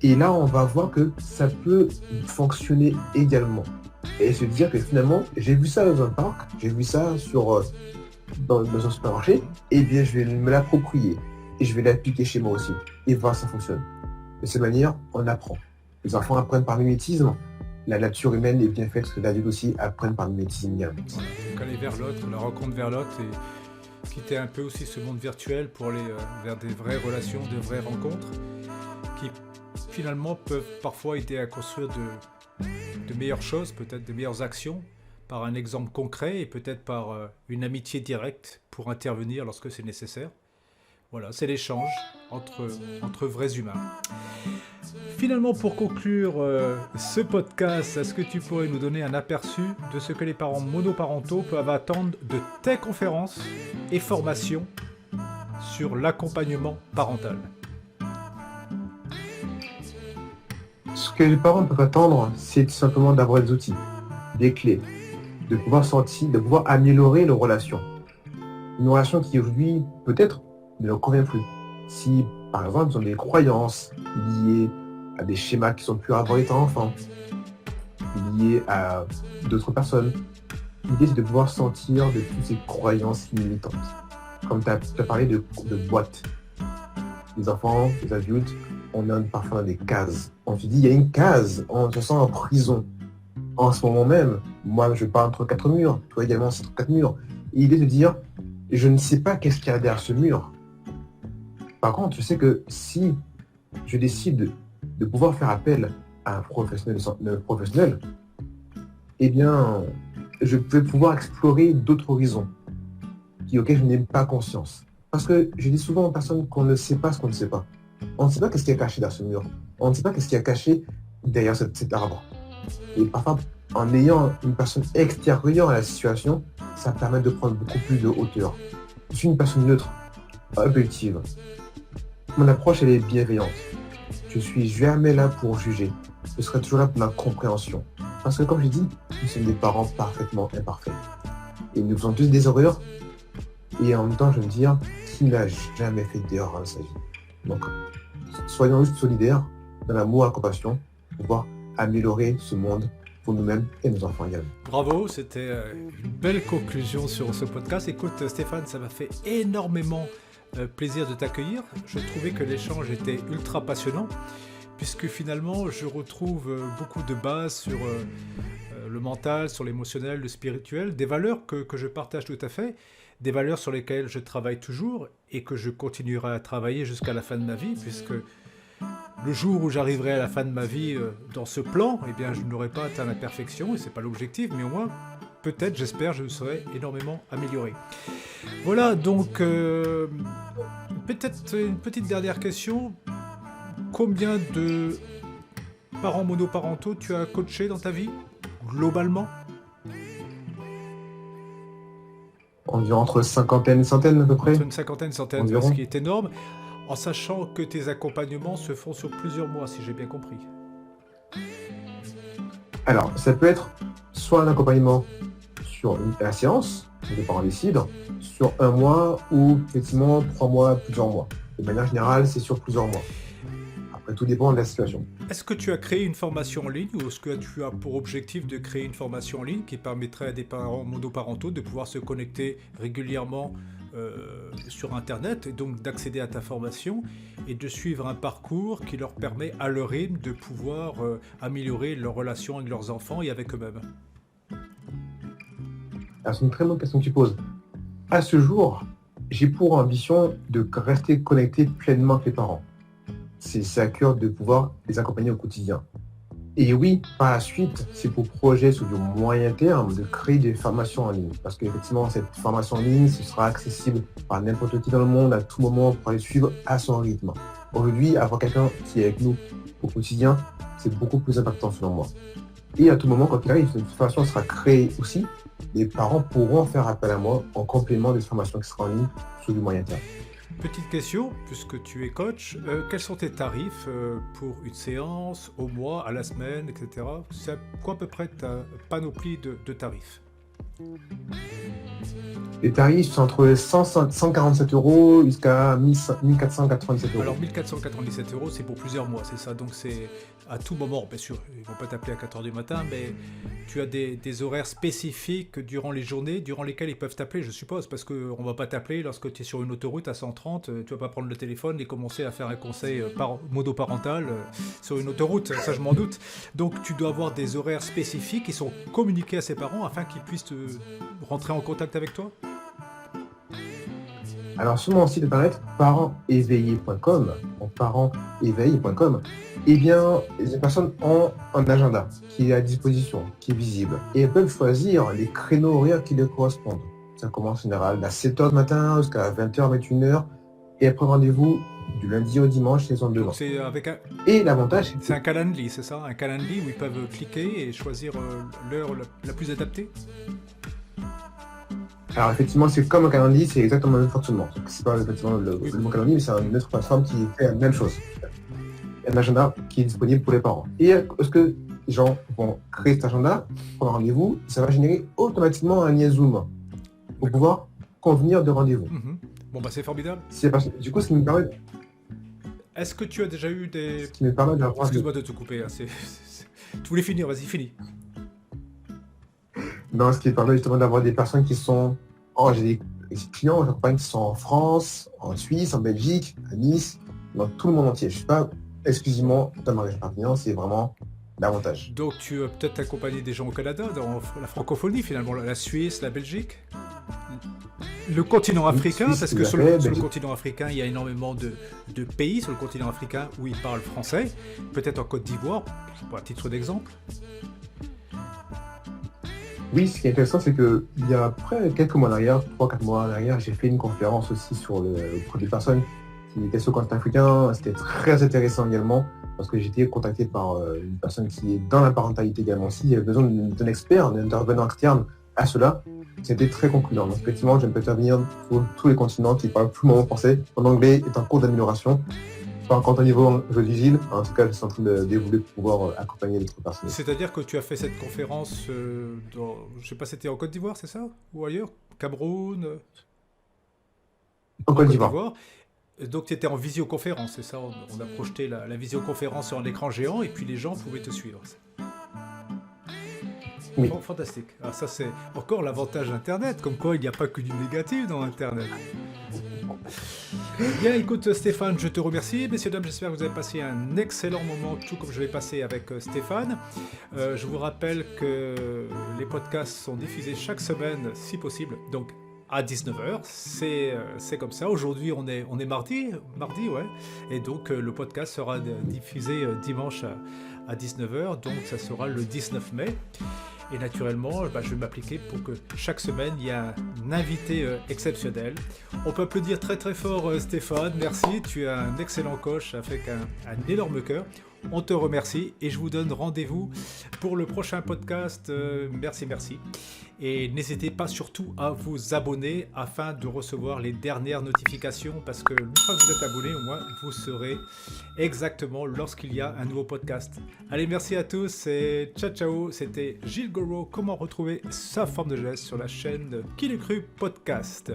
Et là, on va voir que ça peut fonctionner également. Et se dire que finalement, j'ai vu ça dans un parc, j'ai vu ça dans un supermarché, et bien je vais me l'approprier. Et je vais l'appliquer chez moi aussi. Et voir si ça fonctionne. De cette manière, on apprend. Les enfants apprennent par mimétisme. La nature humaine est bien faite, que l'adulte aussi apprenne par mimétisme également. Donc aller vers l'autre, la rencontre vers l'autre, et quitter un peu aussi ce monde virtuel pour aller vers des vraies relations, de vraies rencontres, qui finalement peuvent parfois aider à construire de meilleures choses, peut-être de meilleures actions, par un exemple concret et peut-être par une amitié directe pour intervenir lorsque c'est nécessaire. Voilà, c'est l'échange entre vrais humains. Finalement, pour conclure ce podcast, est-ce que tu pourrais nous donner un aperçu de ce que les parents monoparentaux peuvent attendre de tes conférences et formations sur l'accompagnement parental? Ce que les parents peuvent attendre, c'est tout simplement d'avoir des outils, des clés, de pouvoir améliorer leur relation. Une relation qui aujourd'hui, peut-être, ne leur convient plus. Si, par exemple, ils ont des croyances liées à des schémas qui sont plus avant étant enfants, liées à d'autres personnes, L'idée, c'est de pouvoir sortir de toutes ces croyances limitantes. Comme tu as parlé de boîtes. Les enfants, les adultes, on est parfois dans des cases. On se dit, il y a une case, on se sent en prison. En ce moment même, moi, je pars entre 4 murs. Toi également, c'est entre 4 murs. Et l'idée de dire, je ne sais pas qu'est-ce qu'il y a derrière ce mur. Par contre, je sais que si je décide de pouvoir faire appel à un professionnel, eh bien, je vais pouvoir explorer d'autres horizons auxquels je n'ai pas conscience. Parce que je dis souvent aux personnes qu'on ne sait pas ce qu'on ne sait pas. On ne sait pas qu'est-ce qui est caché derrière ce mur. On ne sait pas qu'est-ce qui est caché derrière cet arbre. Et parfois, en ayant une personne extérieure à la situation, ça permet de prendre beaucoup plus de hauteur. Je suis une personne neutre, objective. Mon approche, elle est bienveillante. Je suis jamais là pour juger. Je serai toujours là pour ma compréhension. Parce que, comme je dis, nous sommes des parents parfaitement imparfaits. Et nous faisons tous des erreurs. Et en même temps, je veux dire, qui n'a jamais fait d'erreur dans sa vie? Donc, soyons juste solidaires, dans l'amour et la compassion, pour pouvoir améliorer ce monde pour nous-mêmes et nos enfants également. Bravo, c'était une belle conclusion sur ce podcast. Écoute Stéphane, ça m'a fait énormément plaisir de t'accueillir. Je trouvais que l'échange était ultra passionnant, puisque finalement je retrouve beaucoup de bases sur le mental, sur l'émotionnel, le spirituel, des valeurs que je partage tout à fait, des valeurs sur lesquelles je travaille toujours et que je continuerai à travailler jusqu'à la fin de ma vie, puisque le jour où j'arriverai à la fin de ma vie dans ce plan, eh bien, je n'aurai pas atteint la perfection, et ce n'est pas l'objectif, mais au moins, peut-être, j'espère, je me serai énormément amélioré. Voilà, donc, peut-être une petite dernière question. Combien de parents monoparentaux tu as coaché dans ta vie, globalement? Environ entre cinquantaine et centaine à peu près. Entre une cinquantaine, une centaine, Environ. ce qui est énorme, en sachant que tes accompagnements se font sur plusieurs mois, si j'ai bien compris. Alors, ça peut être soit un accompagnement sur la séance, les parents décident, sur un mois ou effectivement 3 mois, plusieurs mois. De manière générale, c'est sur plusieurs mois. Après, tout dépend de la situation. Est-ce que tu as créé une formation en ligne ou est-ce que tu as pour objectif de créer une formation en ligne qui permettrait à des parents monoparentaux de pouvoir se connecter régulièrement sur Internet et donc d'accéder à ta formation et de suivre un parcours qui leur permet à leur rythme de pouvoir améliorer leur relation avec leurs enfants et avec eux-mêmes? Alors, c'est une très bonne question que tu poses. À ce jour, j'ai pour ambition de rester connecté pleinement avec les parents. C'est à cœur de pouvoir les accompagner au quotidien. Et oui, par la suite, c'est pour projet sur du moyen terme de créer des formations en ligne. Parce qu'effectivement, cette formation en ligne, ce sera accessible par n'importe qui dans le monde, à tout moment, pour aller suivre à son rythme. Aujourd'hui, avoir quelqu'un qui est avec nous au quotidien, c'est beaucoup plus impactant selon moi. Et à tout moment, quand il arrive, cette formation sera créée aussi. Les parents pourront faire appel à moi en complément des formations qui seront en ligne sur du moyen terme. Petite question, puisque tu es coach, quels sont tes tarifs pour une séance, au mois, à la semaine, etc. C'est quoi à peu près ta panoplie de tarifs? Les tarifs sont entre 147 € jusqu'à 1497 €. Alors 1497 €, c'est pour plusieurs mois, c'est ça? Donc c'est à tout moment, bien sûr, ils ne vont pas t'appeler à 4h du matin, mais tu as des horaires spécifiques durant les journées, durant lesquelles ils peuvent t'appeler, je suppose, parce qu'on ne va pas t'appeler lorsque tu es sur une autoroute à 130, tu ne vas pas prendre le téléphone et commencer à faire un conseil monoparental sur une autoroute, ça je m'en doute. Donc tu dois avoir des horaires spécifiques qui sont communiqués à ses parents afin qu'ils puissent rentrer en contact avec toi? Alors sur mon site internet parentéveillés.com, eh bien les personnes ont un agenda qui est à disposition, qui est visible, et elles peuvent choisir les créneaux horaires qui leur correspondent. Ça commence en général à 7h du matin jusqu'à 20h, 21h, et elles prennent rendez-vous du lundi au dimanche, elles ont 2 ans. C'est avec un... Et l'avantage, C'est un Calendly, c'est ça? Un Calendly où ils peuvent cliquer et choisir l'heure la plus adaptée? alors effectivement, c'est comme un calendrier, c'est exactement le même fonctionnement. C'est pas effectivement le mot calendrier, mais c'est une autre plateforme qui fait la même chose. Il y a un agenda qui est disponible pour les parents. Et est-ce que les gens vont créer cet agenda, prendre un rendez-vous, ça va générer automatiquement un lien Zoom pour pouvoir convenir de rendez-vous. Bon bah c'est formidable. Du coup, ce qui me permet... Est-ce que tu as déjà eu des... Ce qui me permet d'avoir... Excuse-moi de te couper, hein, tu voulais finir, vas-y, finis. Non, ce qui permet justement d'avoir des personnes qui sont... Oh, j'ai des clients, j'accompagne qui sont en France, en Suisse, en Belgique, à Nice, dans tout le monde entier. Je ne suis pas exclusivement dans ma région Perpignan, c'est vraiment l'avantage. Donc tu as peut-être accompagné des gens au Canada, dans la francophonie finalement, la Suisse, la Belgique. Le continent africain, Suisse, parce tout que à sur fait, le Belgique. continent africain, il y a énormément de pays sur le continent africain où ils parlent français, peut-être en Côte d'Ivoire, à titre d'exemple. Oui, ce qui est intéressant, c'est que il y a après quelques mois en arrière, 3-4 mois en arrière, j'ai fait une conférence aussi pour des personnes qui étaient sur le continent africain. C'était très intéressant également parce que j'ai été contacté par une personne qui est dans la parentalité également aussi. Il y avait besoin d'un expert, d'un intervenant externe à cela. C'était très concluant. Donc effectivement, je peux intervenir sur tous les continents qui parlent plus mon français. Mon anglais est en cours d'amélioration. Pas encore au niveau vigile, en tout cas, je suis en train d'évoluer pour pouvoir accompagner d'autres personnes. C'est-à-dire que tu as fait cette conférence dans, je sais pas, c'était en Côte d'Ivoire, c'est ça? Ou ailleurs? Cameroun? En Côte d'Ivoire. Donc tu étais en visioconférence, c'est ça? On a projeté la visioconférence sur un écran géant et puis les gens pouvaient te suivre. Oui. Fantastique. Alors ça c'est encore l'avantage d'Internet, comme quoi il n'y a pas que du négatif dans Internet. Bien, écoute Stéphane, je te remercie. Messieurs, dames, j'espère que vous avez passé un excellent moment, tout comme je l'ai passé avec Stéphane. Je vous rappelle que les podcasts sont diffusés chaque semaine, si possible, donc à 19h. C'est comme ça. Aujourd'hui, on est mardi, ouais. Et donc, le podcast sera diffusé dimanche à 19h, donc ça sera le 19 mai. Et naturellement, je vais m'appliquer pour que chaque semaine, il y ait un invité exceptionnel. On peut applaudir très très fort Stéphane, merci, tu es un excellent coach avec un énorme cœur. On te remercie et je vous donne rendez-vous pour le prochain podcast. Merci. Et n'hésitez pas surtout à vous abonner afin de recevoir les dernières notifications parce que une fois que vous êtes abonné, au moins vous saurez exactement lorsqu'il y a un nouveau podcast. Allez, merci à tous et ciao. C'était Gilles Goro, comment retrouver sa forme de geste sur la chaîne Qui l'eût cru podcast.